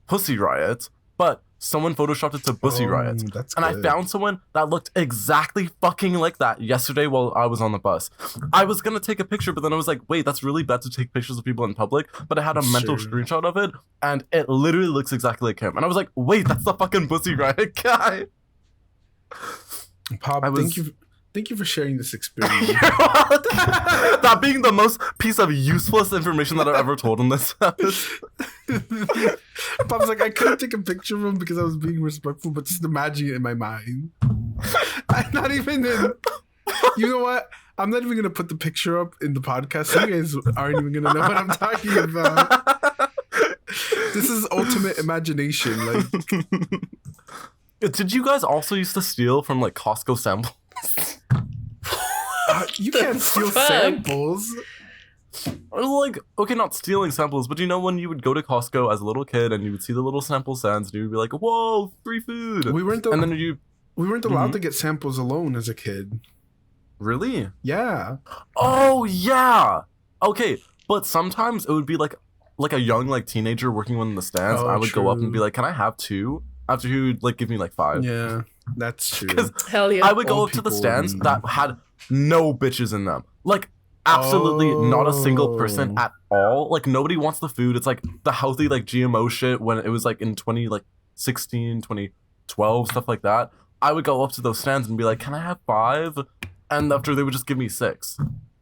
Pussy Riot, but someone photoshopped it to Bussy Riot. That's and good. I found someone that looked exactly fucking like that yesterday while I was on the bus. I was gonna take a picture, but then I was like, wait, that's really bad to take pictures of people in public. But I had a mental screenshot of it, and it literally looks exactly like him. And I was like, wait, that's the fucking Bussy Riot guy. Pop, thank you for sharing this experience. That being the most piece of useless information that I've ever told in this episode. Pop's like, I couldn't take a picture of him because I was being respectful, but just imagine it in my mind. I'm not even in. You know what? I'm not even going to put the picture up in the podcast, so you guys aren't even going to know what I'm talking about. This is ultimate imagination. Like, did you guys also used to steal from like Costco samples? You can't steal samples. Like, okay, not stealing samples, but you know when you would go to Costco as a little kid and you would see the little sample stands and you would be like, whoa, free food. We weren't allowed to get samples alone as a kid. Really? Yeah. Oh yeah. Okay, but sometimes it would be like a young like teenager working one of the stands. I would go up and be like, can I have 2? After he would like give me like 5. Yeah, that's true. Hell yeah. I would go up to the stands that had no bitches in them. Like, absolutely not a single person at all. Like, nobody wants the food. It's like the healthy like GMO shit when it was like in 2016, 2012, stuff like that. I would go up to those stands and be like, can I have 5? And after they would just give me 6.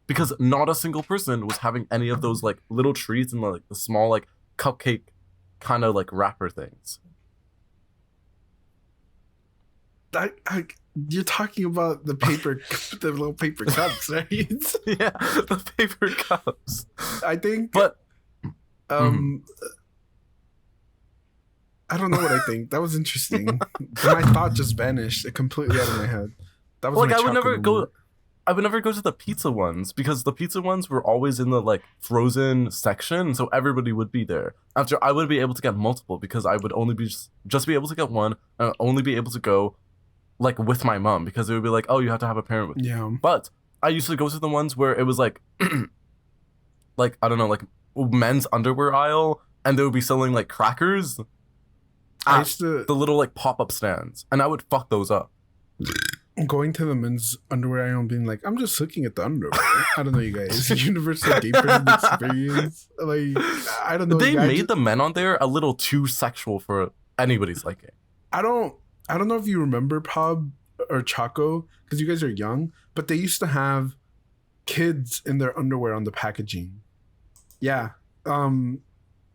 Because not a single person was having any of those like little treats and like the small like cupcake kind of like wrapper things. You're talking about the little paper cups, right? Yeah, the paper cups. I think, but I don't know what I think. That was interesting. My thought just vanished. It completely out of my head. That was like my I would never moment. go to the pizza ones because the pizza ones were always in the like frozen section, so everybody would be there. After I would be able to get multiple because I would only be just be able to get one and only be able to go like with my mom because it would be like, oh, you have to have a parent with you. Yeah. But I used to go to the ones where it was like like I don't know, like men's underwear aisle, and they would be selling like crackers at the little like pop-up stands, and I would fuck those up. Going to the men's underwear aisle and being like, I'm just looking at the underwear. I don't know, you guys. Universal gay friend experience. Like, I don't know. They made the men on there a little too sexual for anybody's liking. I don't know if you remember Pub or Choco, because you guys are young, but they used to have kids in their underwear on the packaging. Yeah. And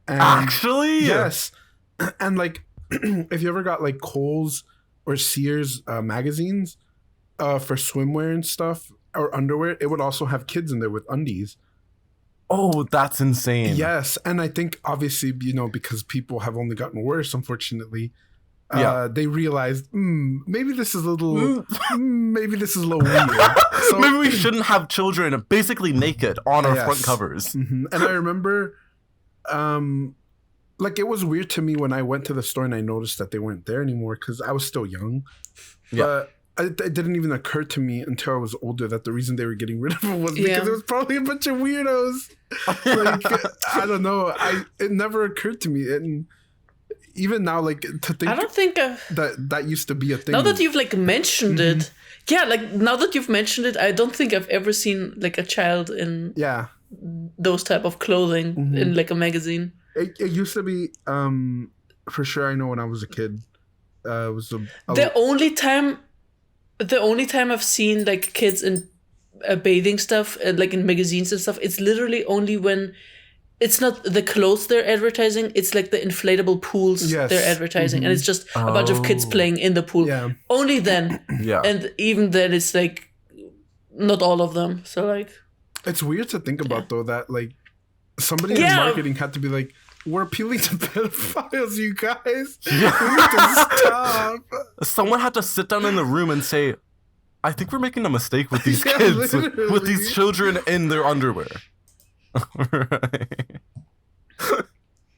actually? Yes. And like, if you ever got like Kohl's or Sears magazines for swimwear and stuff or underwear, it would also have kids in there with undies. Oh, that's insane. Yes. And I think obviously, because people have only gotten worse, unfortunately, they realized maybe this is a little weird. So, maybe we shouldn't have children basically naked on our front covers. Mm-hmm. And I remember like it was weird to me when I went to the store and I noticed that they weren't there anymore because I was still young. But it didn't even occur to me until I was older that the reason they were getting rid of it was because it was probably a bunch of weirdos. Like, I don't know. It never occurred to me. And even now, like, to think I don't think that used to be a thing. Now that you've like mentioned it, now that you've mentioned it, I don't think I've ever seen like a child in those type of clothing in like a magazine. It used to be for sure. I know when I was a kid, it was the only time I've seen like kids in bathing stuff and like in magazines and stuff, it's literally only when it's not the clothes they're advertising, it's like the inflatable pools they're advertising, and it's just a bunch of kids playing in the pool. Yeah. Only then. And even then it's like not all of them. So like it's weird to think about though that like somebody in marketing had to be like, we're appealing to pedophiles, you guys. We need to stop. Someone had to sit down in the room and say, I think we're making a mistake with these kids, with these children in their underwear. Right.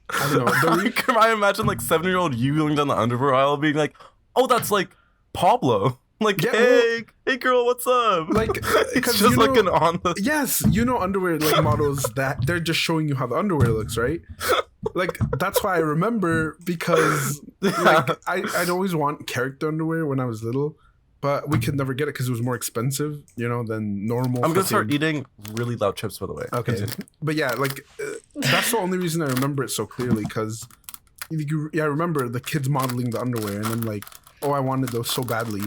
I don't know. Can I imagine like 7-year-old you going down the underwear aisle being like, oh, that's like Pablo. Like, Yeah, hey girl, what's up? Like, it's because just like an on the. Yes, underwear like models that they're just showing you how the underwear looks, right? Like that's why I remember because like I'd always want character underwear when I was little, but we could never get it because it was more expensive, than normal. I'm gonna start eating really loud chips, by the way. Okay, but yeah, like that's the only reason I remember it so clearly because I remember the kids modeling the underwear, and I'm like, oh, I wanted those so badly.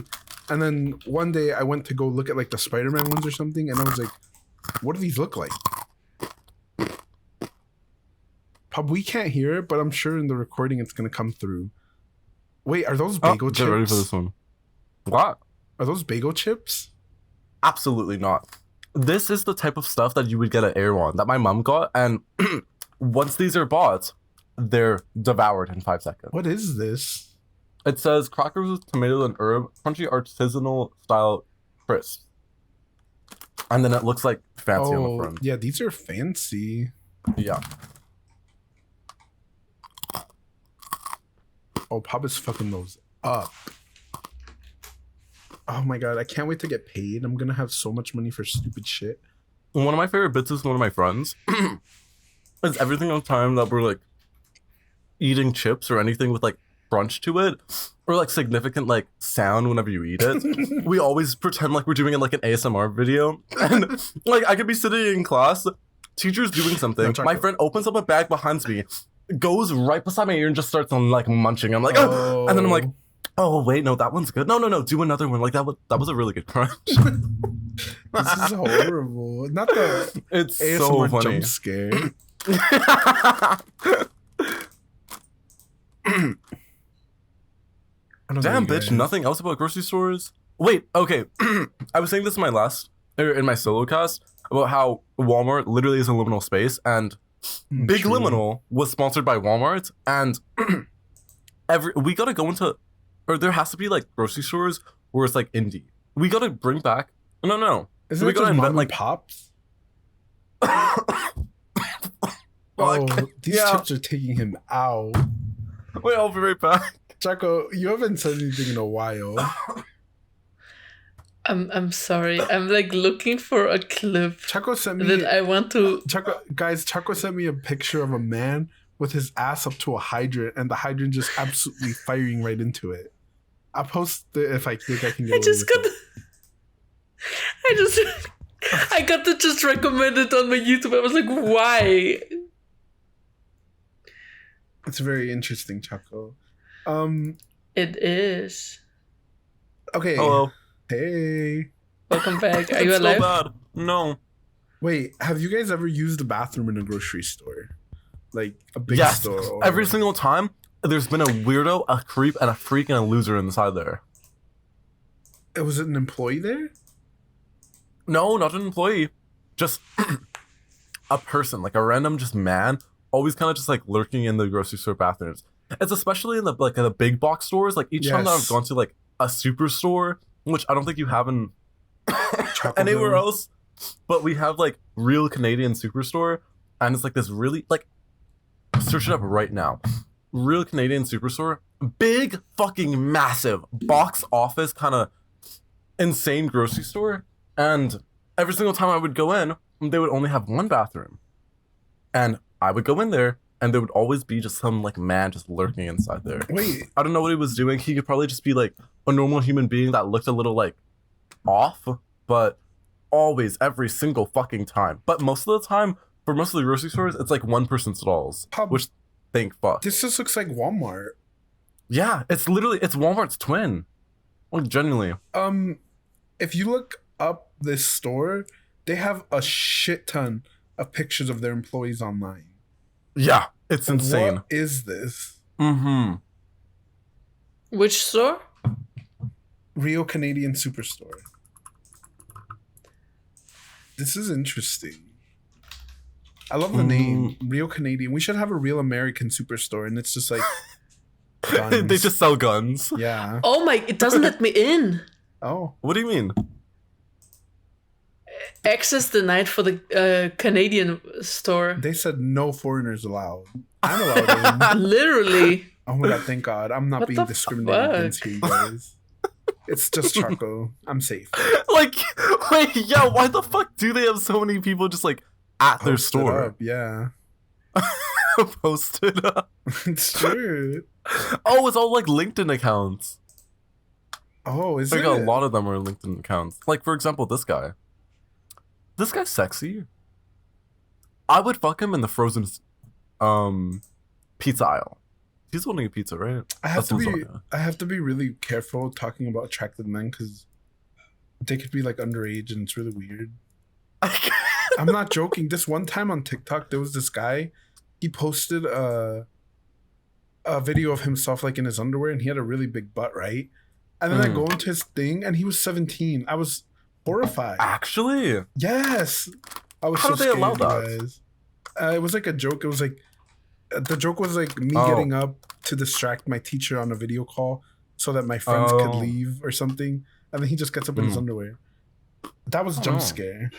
And then one day I went to go look at like the Spider-Man ones or something, and I was like, what do these look like? We can't hear it, but I'm sure in the recording it's gonna come through. Wait, are those bagel chips? Get ready for this one. What? Are those bagel chips? Absolutely not. This is the type of stuff that you would get at erewhon that my mom got, and once these are bought, they're devoured in 5 seconds. What is this? It says crackers with tomato and herb, crunchy artisanal style crisp. And then it looks like fancy on the front. Yeah, these are fancy. Yeah. Oh, Papa's fucking those up. Oh my god, I can't wait to get paid. I'm gonna have so much money for stupid shit. One of my favorite bits is one of my friends. It's every single time that we're like eating chips or anything with like crunch to it or like significant like sound whenever you eat it. We always pretend like we're doing it like an ASMR video. And like I could be sitting in class, teacher's doing something. My friend opens up a bag behind me, goes right beside my ear and just starts on like munching. I'm like, oh. And then I'm like, oh wait, no, that one's good. No, do another one. Like that was a really good crunch. This is horrible. Not the it's ASMR so funny. Jump scare. Damn, bitch, nothing else about grocery stores? Wait, okay. I was saying this in my solo cast about how Walmart literally is a liminal space, and Big True. Liminal was sponsored by Walmart, and we gotta go into, or there has to be like grocery stores where it's like indie. We gotta bring back, no. Isn't we it gotta just invent mom like and pops? Fuck. These chips are taking him out. Wait, I'll be right back. Chaco, you haven't said anything in a while. I'm sorry. I'm like looking for a clip Chaco sent me. that I want to. Chaco sent me a picture of a man with his ass up to a hydrant, and the hydrant just absolutely firing right into it. I'll post it if I think I can get. I got to just recommend it on my YouTube. I was like, why? It's very interesting, Chaco. It is. Okay. Hello. Hey. Welcome back. Are you It's alive? so bad. No. Wait, have you guys ever used a bathroom in a grocery store? Like a big Yes. store? Or... Every single time, there's been a weirdo, a creep, and a freak and a loser inside there. Was it an employee there? No, not an employee. Just a person, like a random just man, always kind of just like lurking in the grocery store bathrooms. It's especially in the big box stores. Like each time that I've gone to like a superstore, which I don't think you have in anywhere else, but we have like real Canadian superstore, and it's like this really like search it up right now. Real Canadian superstore, big fucking massive box office kind of insane grocery store, and every single time I would go in, they would only have one bathroom, and I would go in there. And there would always be just some like man just lurking inside there. Wait, I don't know what he was doing. He could probably just be like a normal human being that looked a little like off, but always, every single fucking time. But most of the time, for most of the grocery stores, it's like one person stalls, which thank fuck. this just looks like Walmart. Yeah, it's Walmart's twin. Like genuinely. If you look up this store, they have a shit ton of pictures of their employees online. Yeah, it's insane. What is this? Mm-hmm. Which store? Real Canadian Superstore. This is interesting. I love the name. Real Canadian. We should have a Real American Superstore, and it's just like guns. They just sell guns. Yeah. Oh my! It doesn't let me in. Oh. What do you mean? Access denied for the Canadian store. They said no foreigners allowed. I'm allowed in. Literally. Oh my god, thank God. I'm not What being the discriminated fuck? against here, you guys. It's just Choco. I'm safe. Like, wait, yeah, why the fuck do they have so many people just like at their Post it store? up, yeah. Posted up. It's true. Oh, it's all like LinkedIn accounts. Oh, is Like it? a lot of them are LinkedIn accounts. Like, for example, this guy. This guy's sexy. I would fuck him in the frozen pizza aisle. He's holding a pizza, right? I have That's to be. lasagna. I have to be really careful talking about attractive men because they could be like underage and it's really weird. I'm not joking. This one time on TikTok, there was this guy. He posted a video of himself like in his underwear, and he had a really big butt, right? And then I go into his thing, and he was 17. I was horrified. Actually? Yes, I was. How so do they allow scared, that? guys. It was like a joke. It was like the joke was like me Oh. getting up to distract my teacher on a video call so that my friends could Oh. leave or something, and then he just gets up in his underwear. That was a jump Oh. scare.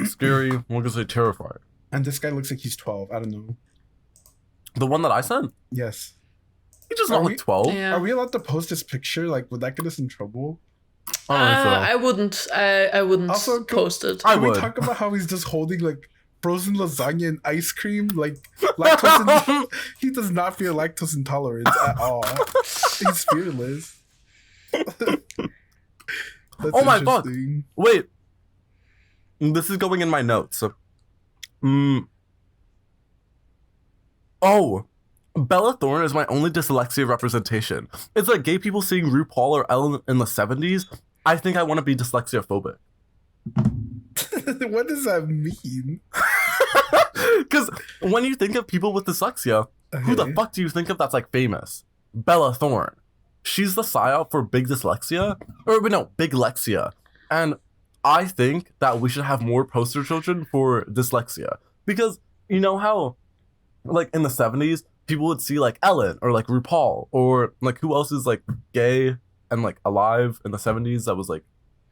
Scary. I'm gonna say terrifying. And this guy looks like he's 12. I don't know. The one that I sent? Yes. He does Are not we- look 12. Yeah. Are we allowed to post this picture? Like, would that get us in trouble? I don't think so. I wouldn't. I wouldn't Also, post it. I Can we would. talk about how he's just holding like frozen lasagna and ice cream? Like lactose. He does not feel lactose intolerance at all. He's fearless. That's Oh my fuck. interesting. Wait. This is going in my notes. Oh. Bella Thorne is my only dyslexia representation. It's like gay people seeing RuPaul or Ellen in the 70s. I think I want to be dyslexia phobic. What does that mean? Because when you think of people with dyslexia, who the Okay. fuck do you think of that's like famous? Bella Thorne. She's the psyop for big dyslexia. Or no, big lexia. And I think that we should have more poster children for dyslexia. Because you know how, like in the 70s, people would see like Ellen or like RuPaul or like who else is like gay and like alive in the 70s that was like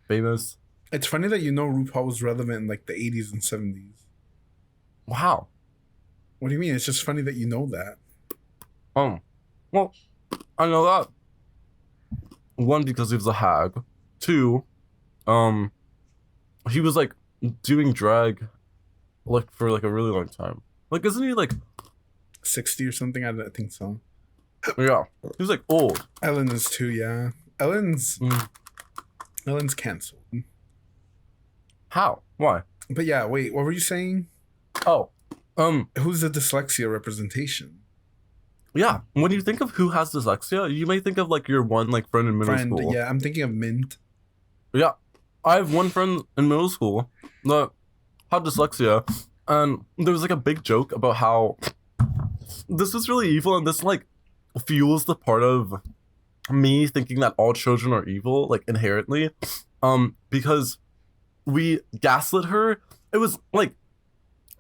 famous? It's funny that you know RuPaul was relevant in like the 80s and 70s. Wow. What do you mean? It's just funny that you know that. Well, I know that. One, because he was a hag. Two, he was like doing drag like for like a really long time. Like, isn't he like, 60 or something? I don't think so. yeah, he was like old. Ellen is too, yeah. Ellen's canceled. How? Why? But yeah, wait, what were you saying? Oh, Who's the dyslexia representation? yeah. When you think of who has dyslexia, you may think of like your one like friend in middle school. Yeah, I'm thinking of Mint. Yeah, I have one friend in middle school that had dyslexia, and there was like a big joke about how this is really evil, and this like fuels the part of me thinking that all children are evil, like inherently, because we gaslit her. It was like,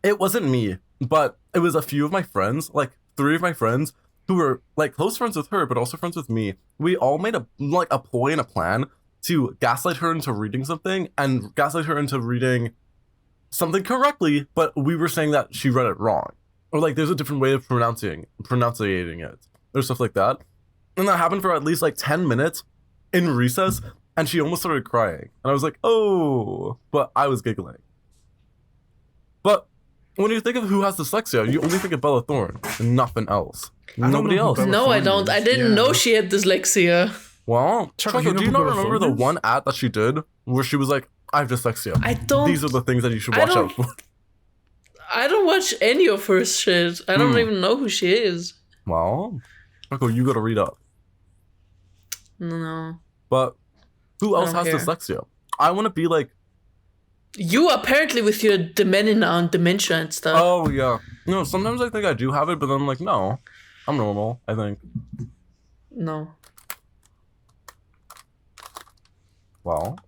it wasn't me, but it was a few of my friends, like 3 of my friends who were like close friends with her, but also friends with me. We all made a ploy and a plan to gaslight her into reading something and gaslight her into reading something correctly, but we were saying that she read it wrong. Or like there's a different way of pronunciating it. Or stuff like that. And that happened for at least like 10 minutes in recess, and she almost started crying. And I was like, oh, but I was giggling. But when you think of who has dyslexia, you only think of Bella Thorne and nothing else. don't Nobody know who else. Bella No, I Thorne don't. is. I didn't Yeah. know she had dyslexia. Well, Choco, Choco, you know do you who not Bella remember the Thorne is? one ad that she did where she was like, I have dyslexia. I don't. These are the things that you should I watch don't- out for. I don't watch any of her shit. I don't Hmm. even know who she is. Well, Choco, you gotta read up. No. But who else don't has care. dyslexia? I want to be like, You apparently with your dementia and stuff. oh yeah. No, sometimes I think I do have it, but then I'm like, no, I'm normal, I think. No. Well,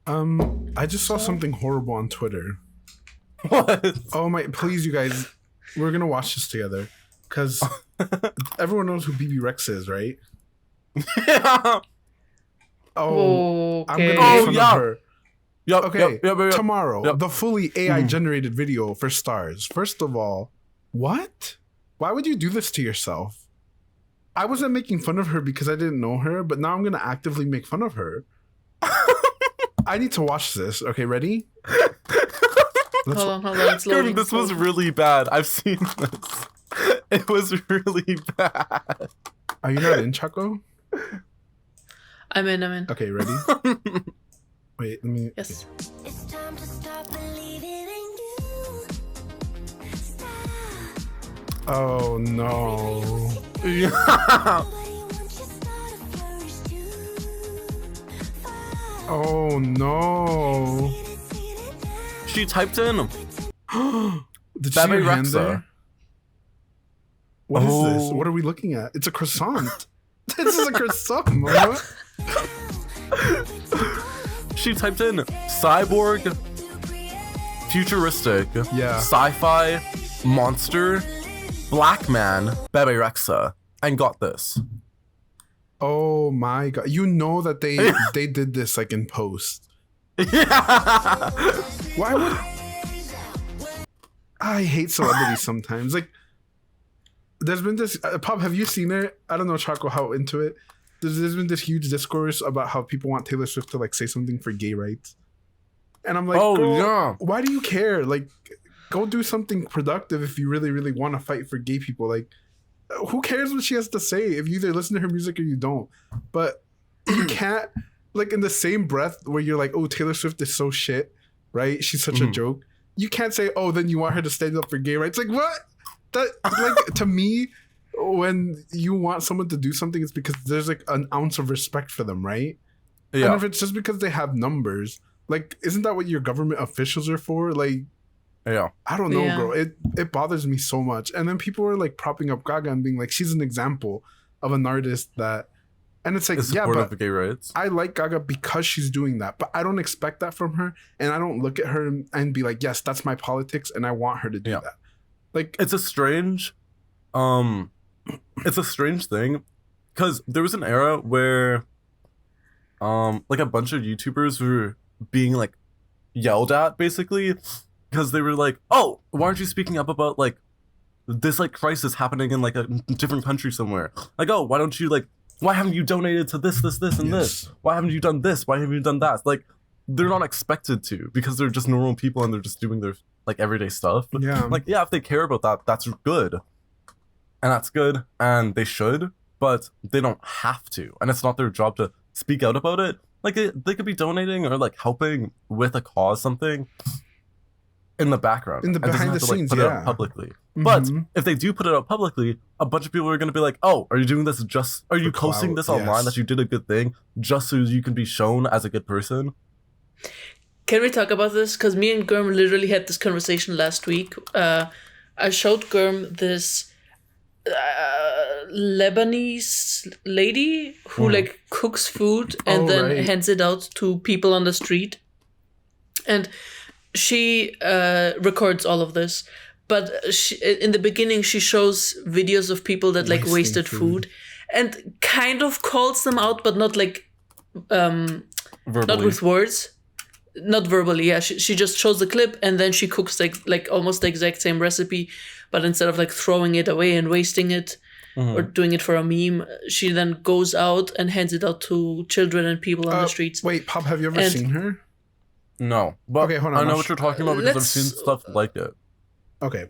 I just saw something horrible on Twitter. what? Oh my, please, you guys, we're gonna watch this together. Because everyone knows who BB Rex is, right? Yeah. Oh, I'm Okay. gonna make Oh, fun yeah. of her. Yep, Okay, yep. tomorrow, Yep. the fully AI generated video for stars. First of all, what? Why would you do this to yourself? I wasn't making fun of her because I didn't know her, but now I'm gonna actively make fun of her. I need to watch this. Okay, ready? Hold on. It's loading. Gordon, this was really bad. I've seen this. It was really bad. Are you not in, Choco? I'm in. Okay, ready? Wait, let me. Yes. It's time to stop believing in you. Stop. Oh no. Yeah. Nobody wants you start a flourish too. Oh no. She typed in Did you see Baby your hand Rexa. there? What is this? Oh. What are we looking at? It's a croissant. This is a croissant, Mama. She typed in cyborg, futuristic, Yeah. sci-fi, monster, black man, Bebe Rexha, and got this. Oh my god. You know that they did this like in post. Yeah. Why would I hate celebrities sometimes? Like there's been this Pop, have you seen it? I don't know, Choco, how into it. There's been this huge discourse about how people want Taylor Swift to like say something for gay rights. And I'm like, Oh, girl, yeah. why do you care? Like, go do something productive if you really, really want to fight for gay people. Like, who cares what she has to say if you either listen to her music or you don't? But you can't, like, in the same breath where you're like, oh, Taylor Swift is so shit, right? She's such a joke. You can't say, oh, then you want her to stand up for gay rights. Like, what? That, like, to me, when you want someone to do something, it's because there's like an ounce of respect for them, right? Yeah. And if it's just because they have numbers, like, isn't that what your government officials are for? Like, Yeah. I don't know, Yeah. bro. It bothers me so much. And then people are like propping up Gaga and being like, she's an example of an artist that, and it's like, Is yeah, supportive but of gay rights. I like Gaga because she's doing that, but I don't expect that from her, and I don't look at her and be like, yes, that's my politics, and I want her to do Yeah. that. Like, It's a strange thing because there was an era where like a bunch of YouTubers were being like yelled at basically because they were like, oh, why aren't you speaking up about like this like crisis happening in like a different country somewhere? Like, oh, why don't you like, why haven't you donated to this and this? Why haven't you done this? Why haven't you done that? Like, they're not expected to because they're just normal people and they're just doing their like everyday stuff. yeah, Like, yeah, if they care about that, that's good. And that's good, and they should, but they don't have to. And it's not their job to speak out about it. Like, they could be donating or, like, helping with a cause, something in the background. In the and doesn't behind have the to, like, scenes, put it yeah. out publicly. But Mhm. if they do put it out publicly, a bunch of people are going to be like, oh, are you doing this just... Are you For posting clout, this online yes. that you did a good thing just so you can be shown as a good person? Can we talk about this? Because me and Gurm literally had this conversation last week. I showed Gurm this Lebanese lady who like cooks food and Oh, then right. hands it out to people on the street. And she records all of this. But she, in the beginning, she shows videos of people that like Wasting wasted food. food and kind of calls them out, but not like not Verbally. with words, not verbally. Yeah, she just shows the clip and then she cooks like almost the exact same recipe, but instead of like throwing it away and wasting it or doing it for a meme, she then goes out and hands it out to children and people on the streets. Wait, Pop, have you ever And- seen her? No. But Okay, hold on, I know I'll what you're talking about because I've let's- seen stuff like it. Okay.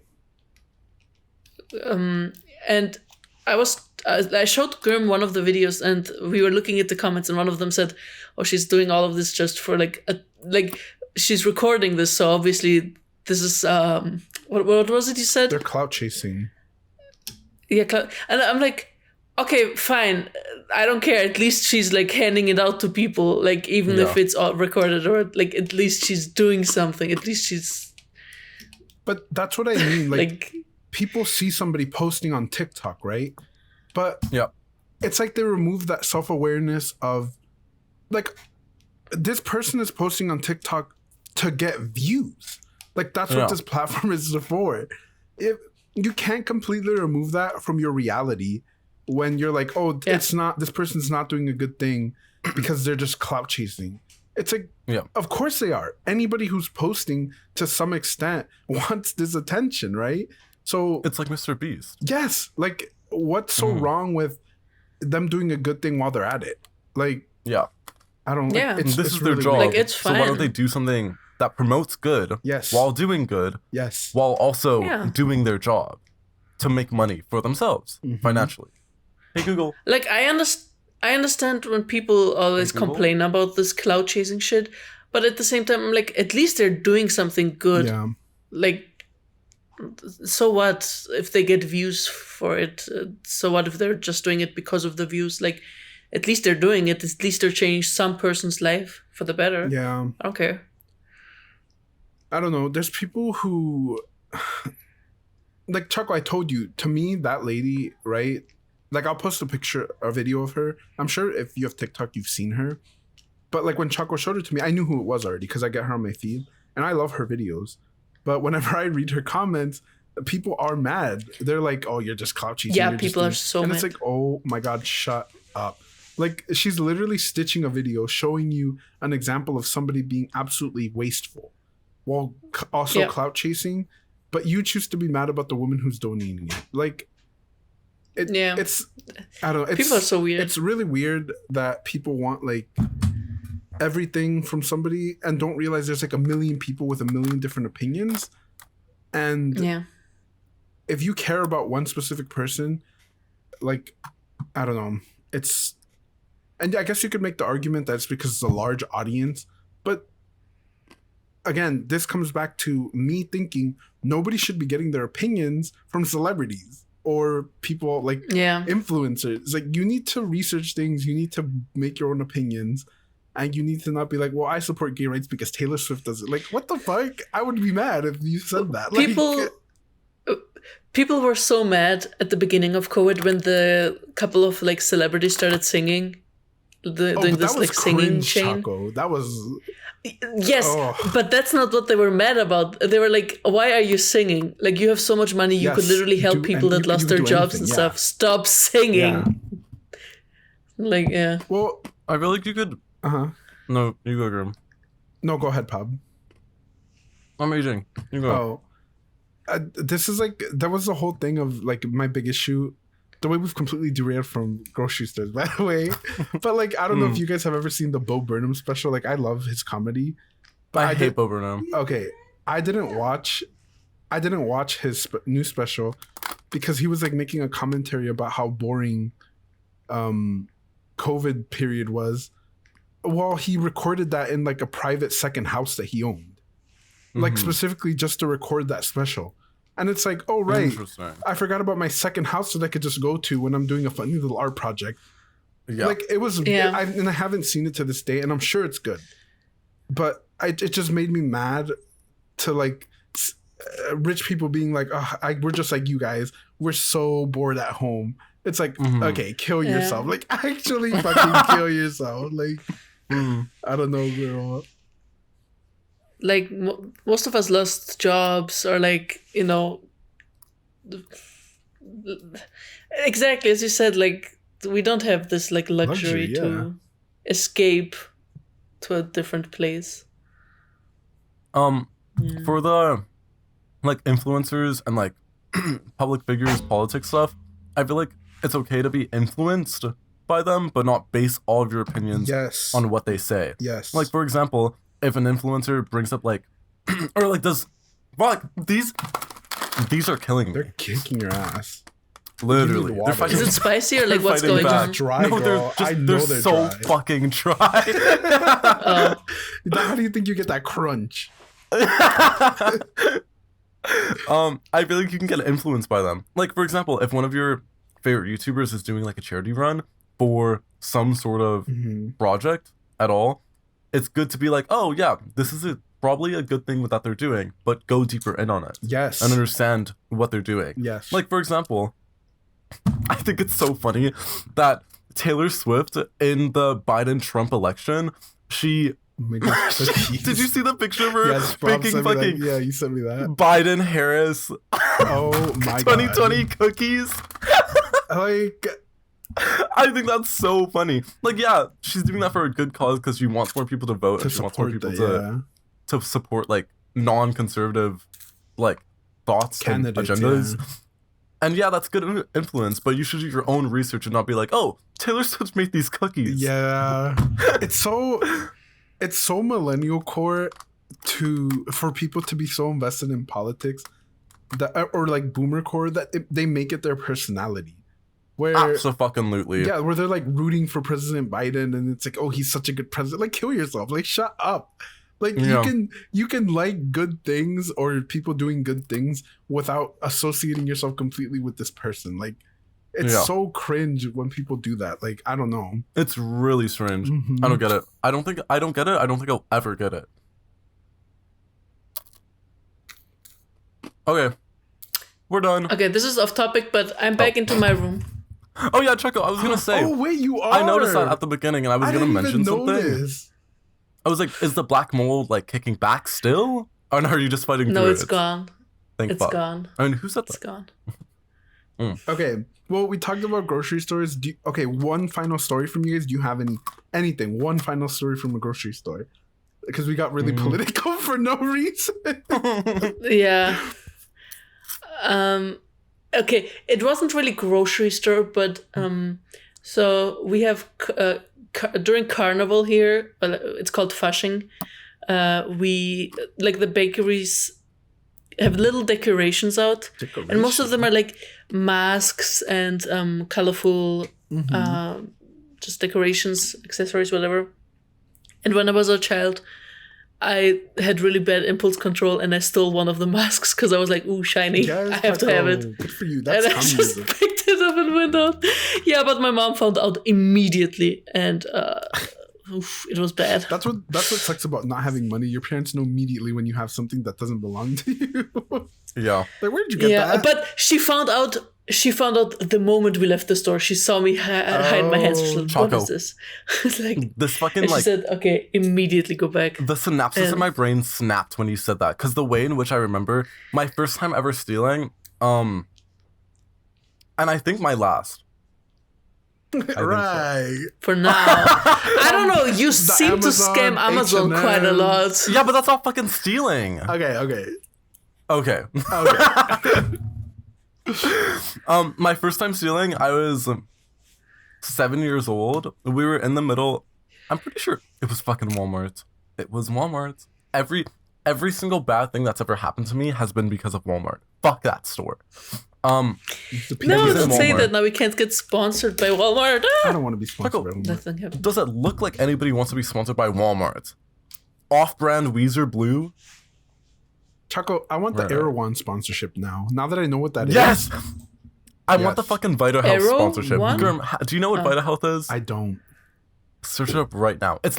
And I showed Gurm one of the videos and we were looking at the comments and one of them said, oh, she's doing all of this just for like she's recording this, so obviously this is what was it you said? They're clout chasing. Yeah, and I'm like, okay, fine, I don't care. At least she's like handing it out to people, like even if Yeah. it's all recorded, or like at least she's doing something. At least she's But that's what I mean. like People see somebody posting on TikTok, right? But Yeah. it's like they remove that self-awareness of, like, this person is posting on TikTok to get views. Like, that's Yeah. what this platform is for. If you can't completely remove that from your reality when you're like, oh, Yeah. it's not, this person's not doing a good thing because they're just clout chasing. It's like, Yeah. of course they are. Anybody who's posting to some extent wants this attention, right? So It's like Mr. Beast. yes, like, what's so wrong with them doing a good thing while they're at it. Like, Yeah. I don't. Yeah. Like, This it's is their really job. weird. Like, it's So why don't fine. they do something that promotes good Yes. while doing good, Yes. while also Yeah. doing their job to make money for themselves financially? Hey, Google. Like I understand when people always Google? complain about this cloud chasing shit, but at the same time, I'm like, at least they're doing something good. Yeah. Like, so what if they get views for it? So what if they're just doing it because of the views? Like, at least they're doing it. At least they're changing some person's life for the better. Yeah. I don't care. I don't know. There's people who, like Choco, I told you, to me, that lady, right? Like, I'll post a video of her. I'm sure if you have TikTok, you've seen her. But like when Choco showed it to me, I knew who it was already because I get her on my feed. And I love her videos. But whenever I read her comments, people are mad. They're like, oh, you're just clout cheating. Yeah, You're just people are doing-" so And mad. it's like, oh my God, shut up. Like, she's literally stitching a video showing you an example of somebody being absolutely wasteful while also Yeah. clout chasing. But you choose to be mad about the woman who's donating it. Like, Yeah. it's, I don't know. It's, People are so weird. It's really weird that people want like everything from somebody and don't realize there's like a million people with a million different opinions. And Yeah. if you care about one specific person, like, I don't know, it's, and I guess you could make the argument that it's because it's a large audience, but again, this comes back to me thinking nobody should be getting their opinions from celebrities or people like Yeah. influencers. Like, you need to research things, you need to make your own opinions, and you need to not be like, well, I support gay rights because Taylor Swift does it. Like, what the fuck? I would be mad if you said that. Like, People were so mad at the beginning of COVID when the couple of like celebrities started singing, doing but this that was like singing cringe, chain. Choco. That was Yes, Oh. but that's not what they were mad about. They were like, "Why are you singing? Like, you have so much money, you could Yes, literally help do- people and that you lost could their do jobs anything, and yeah. stuff. Stop singing." Yeah. Like, yeah. well. I feel like you could. No, you go, Grim. No, go ahead, Pub. Amazing. You go. Oh, this is like that was the whole thing of like my big issue. The way we've completely derailed from grocery stores, by the way. But like, I don't know if you guys have ever seen the Bo Burnham special. Like, I love his comedy. I hate did- Bo Burnham. Okay, I didn't watch his new special because he was like making a commentary about how boring COVID period was. Well, he recorded that in like a private second house that he owned, like specifically just to record that special. And it's like, oh right, Interesting. I forgot about my second house that I could just go to when I'm doing a funny little art project. Yeah. Like, it was, Yeah. and I haven't seen it to this day, and I'm sure it's good. But it just made me mad to like rich people being like, oh, we're just like you guys. We're so bored at home. It's like, okay, kill Yeah. yourself. Like, actually fucking kill yourself. Like, I don't know, girl. Like, most of us lost jobs or like, you know, exactly as you said, like, we don't have this like luxury Luxury, yeah. to escape to a different place. For the like influencers and like public figures, politics stuff, I feel like it's okay to be influenced by them, but not base all of your opinions Yes. on what they say. Yes. Like, for example, if an influencer brings up like, or like does, fuck, these are killing me. They're kicking your ass. Literally, water. they're fighting. Is it spicy or like what's fighting going back. on? Dry, No, girl. they're just, I know they're they're so dry. fucking dry. How do you think you get that crunch? I feel like you can get influenced by them. Like, for example, if one of your favorite YouTubers is doing like a charity run for some sort of project at all, it's good to be like, oh yeah, this is probably a good thing that they're doing, but go deeper in on it. Yes. And understand what they're doing. Yes. Like, for example, I think it's so funny that Taylor Swift in the Biden-Trump election, she Oh my God, did you see the picture of her Yes, Bob making sent me that. fucking Yeah, you sent me that. Biden Harris Oh my 2020 cookies? God. Like, I think that's so funny. Like, yeah, she's doing that for a good cause because she wants more people to vote to and she wants more support people the, to support like non-conservative like thoughts Candidates, and agendas. And yeah, that's good influence, but you should do your own research and not be like, oh, Taylor Swift made these cookies. Yeah. It's so millennial core for people to be so invested in politics that, or like boomer core, that they make it their personality. Where Absolutely. Yeah, where they're like rooting for President Biden, and it's like, oh, he's such a good president. Like, kill yourself. Like, shut up. Like, you can like good things or people doing good things without associating yourself completely with this person. Like, it's so cringe when people do that. Like, I don't know. It's really strange. Mm-hmm. I don't get it. I don't get it. I don't think I'll ever get it. Okay. We're done. Okay, this is off topic, but I'm back into my room. Oh yeah, Choco, I was gonna say. Oh wait, you are. I noticed that at the beginning, and I was gonna mention something. Notice. I was like, is the black mole like kicking back still? Or are you just fighting through it? No, it's gone. Thank It's fuck. gone. I mean, who said It's that? gone. Okay, well, we talked about grocery stores. Okay, one final story from you guys. Do you have anything? One final story from a grocery store? Because we got really political for no reason. Yeah. Okay, it wasn't really grocery store, but so we have during Carnival here, it's called Fasching. We like the bakeries have little decorations out, and most of them are like masks and colorful just decorations, accessories, whatever. And when I was a child, I had really bad impulse control, and I stole one of the masks because I was like, "Ooh, shiny! Yes, I have to have it." Good for you. That's And I just communism. picked it up and went out. Yeah, but my mom found out immediately, and it was bad. That's what sucks about not having money. Your parents know immediately when you have something that doesn't belong to you. Yeah. Like, where did you get that? But she found out. She found out the moment we left the store. She saw me hide my hands. She's like, "What Choco. is this?" It's like, This fucking and she like said, "Okay, immediately go back." the synapses in And- my brain snapped when you said that, because the way in which I remember my first time ever stealing, and I think my last. Right. For now, I don't know. You seem to Amazon, scam Amazon quite a H&M. lot. Yeah, but that's not fucking stealing. Okay. Okay. My first time stealing, I was 7 years old. We were in the middle. I'm pretty sure it was fucking Walmart. It was Walmart. Every single bad thing that's ever happened to me has been because of Walmart. Fuck that store. No, was in don't say Walmart. that. Now we can't get sponsored by Walmart. I don't want to be sponsored by Walmart. Nothing happened. Does it look like anybody wants to be sponsored by Walmart? Off-brand Weezer Blue? Choco, I want the Right. erewhon sponsorship now. Now that I know what that is. Yes! I want the Yes. fucking Vita Health Arrow sponsorship. one? Gurm, do you know what Vita Health is? I don't. Search it up right now. It's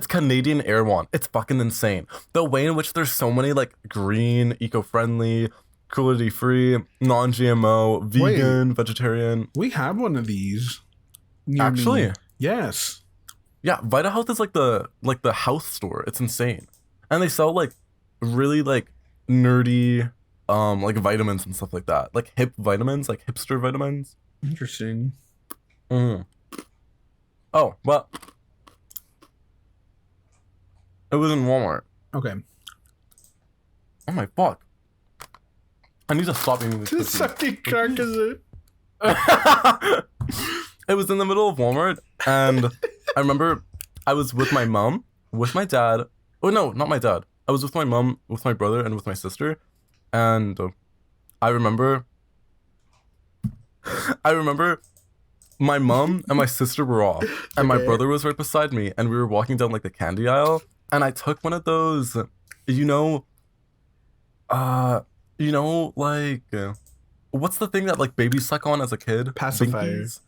Canadian erewhon. It's fucking insane. The way in which there's so many like green, eco-friendly, cruelty-free, non-GMO, vegan, vegetarian. We have one of these. near Actually? me. Yes. Yeah, Vita Health is like the health store. It's insane. And they sell like really like nerdy like vitamins and stuff like that. Like hip vitamins, like hipster vitamins. Interesting. Oh, well. It was in Walmart. Okay. Oh my fuck. I need to stop eating these cookies. Sucking cock is it? It was in the middle of Walmart, and I remember I was with my mom, with my dad. Oh no, not my dad. I was with my mom, with my brother, and with my sister. And I remember my mom and my sister were off, and my Okay. brother was right beside me, and we were walking down like the candy aisle, and I took one of those, what's the thing that like babies suck on as a kid? Pacifier. Binkies?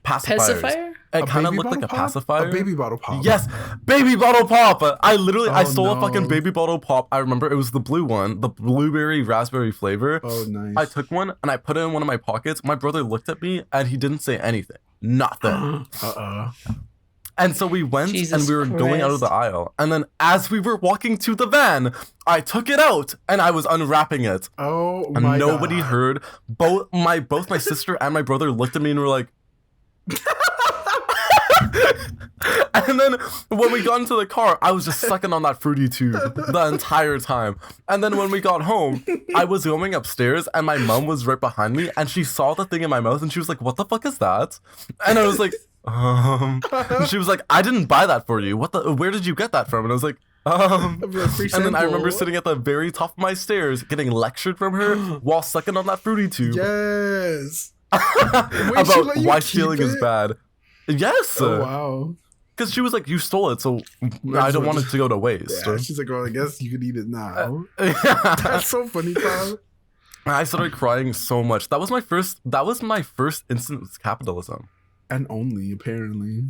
Pacifiers. Pacifier? It A kind of baby looked like a bottle pop? pacifier. A baby bottle pop. Yes, baby bottle pop. I Oh, stole a fucking no. baby bottle pop. I remember it was the blue one, the blueberry raspberry flavor. Oh, nice. I took one and I put it in one of my pockets. My brother looked at me and he didn't say anything. Nothing. And so we went Jesus and we were going out of the aisle. And then as we were walking to the van, I took it out and I was unwrapping it. Oh And my nobody God. heard. Both my sister and my brother looked at me and were like, And then when we got into the car, I was just sucking on that fruity tube the entire time. And then when we got home, I was going upstairs and my mom was right behind me and she saw the thing in my mouth and she was like, what the fuck is that? And I was like, and she was like, I didn't buy that for you. Where did you get that from? And I was like, and then I remember sitting at the very top of my stairs getting lectured from her while sucking on that fruity tube. Yes. About why stealing is bad. Yes. Oh, wow. Because she was like, you stole it, so I don't want it to go to waste. Yeah, she's like, well, I guess you could eat it now. That's so funny, Kyle. I started crying so much. That was my first instance with capitalism. And only, apparently.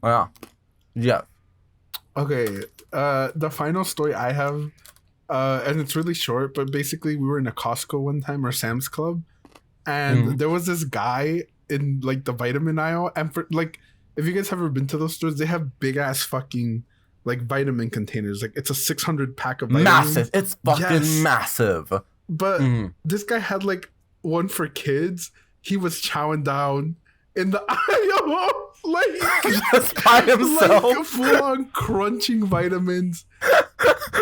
Yeah. Yeah. Okay. The final story I have, and it's really short, but basically we were in a Costco one time, or Sam's Club, and there was this guy in like the vitamin aisle, and for like, if you guys have ever been to those stores, they have big ass fucking like vitamin containers. Like it's a 600 pack of vitamins. Massive. It's fucking massive. But this guy had like one for kids. He was chowing down in the aisle, like just by himself, like full on crunching vitamins.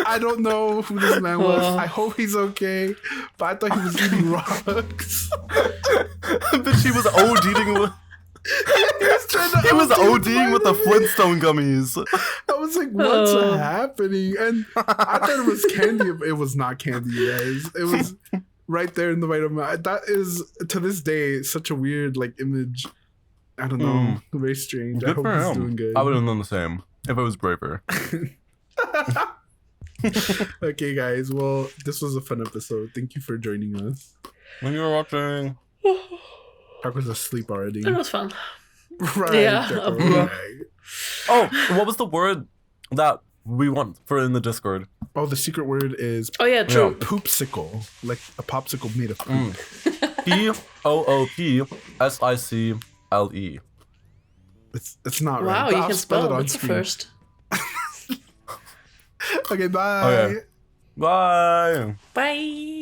I don't know who this man was. I hope he's okay. But I thought he was eating rocks. But she was ODing with. He was ODing with the Flintstone gummies. I was like, what's happening? And I thought it was candy. It was not candy, you guys. It was right there in the vitamin. That is, to this day, such a weird like image. I don't know. Very strange. Good I hope for he's him. doing good. I would have done the same if I was braver. Okay, guys. Well, this was a fun episode. Thank you for joining us. When you were watching, Park was asleep already. It was fun. Right. Yeah. Right. oh, what was the word that we want for in the Discord? Oh, the secret word is Oh yeah, true. poopsicle, like a popsicle made of poop. POOPSICLE. It's not right. Wow, but you I'll can spell it on What's the screen. first? Okay, bye. Okay. Bye. Bye.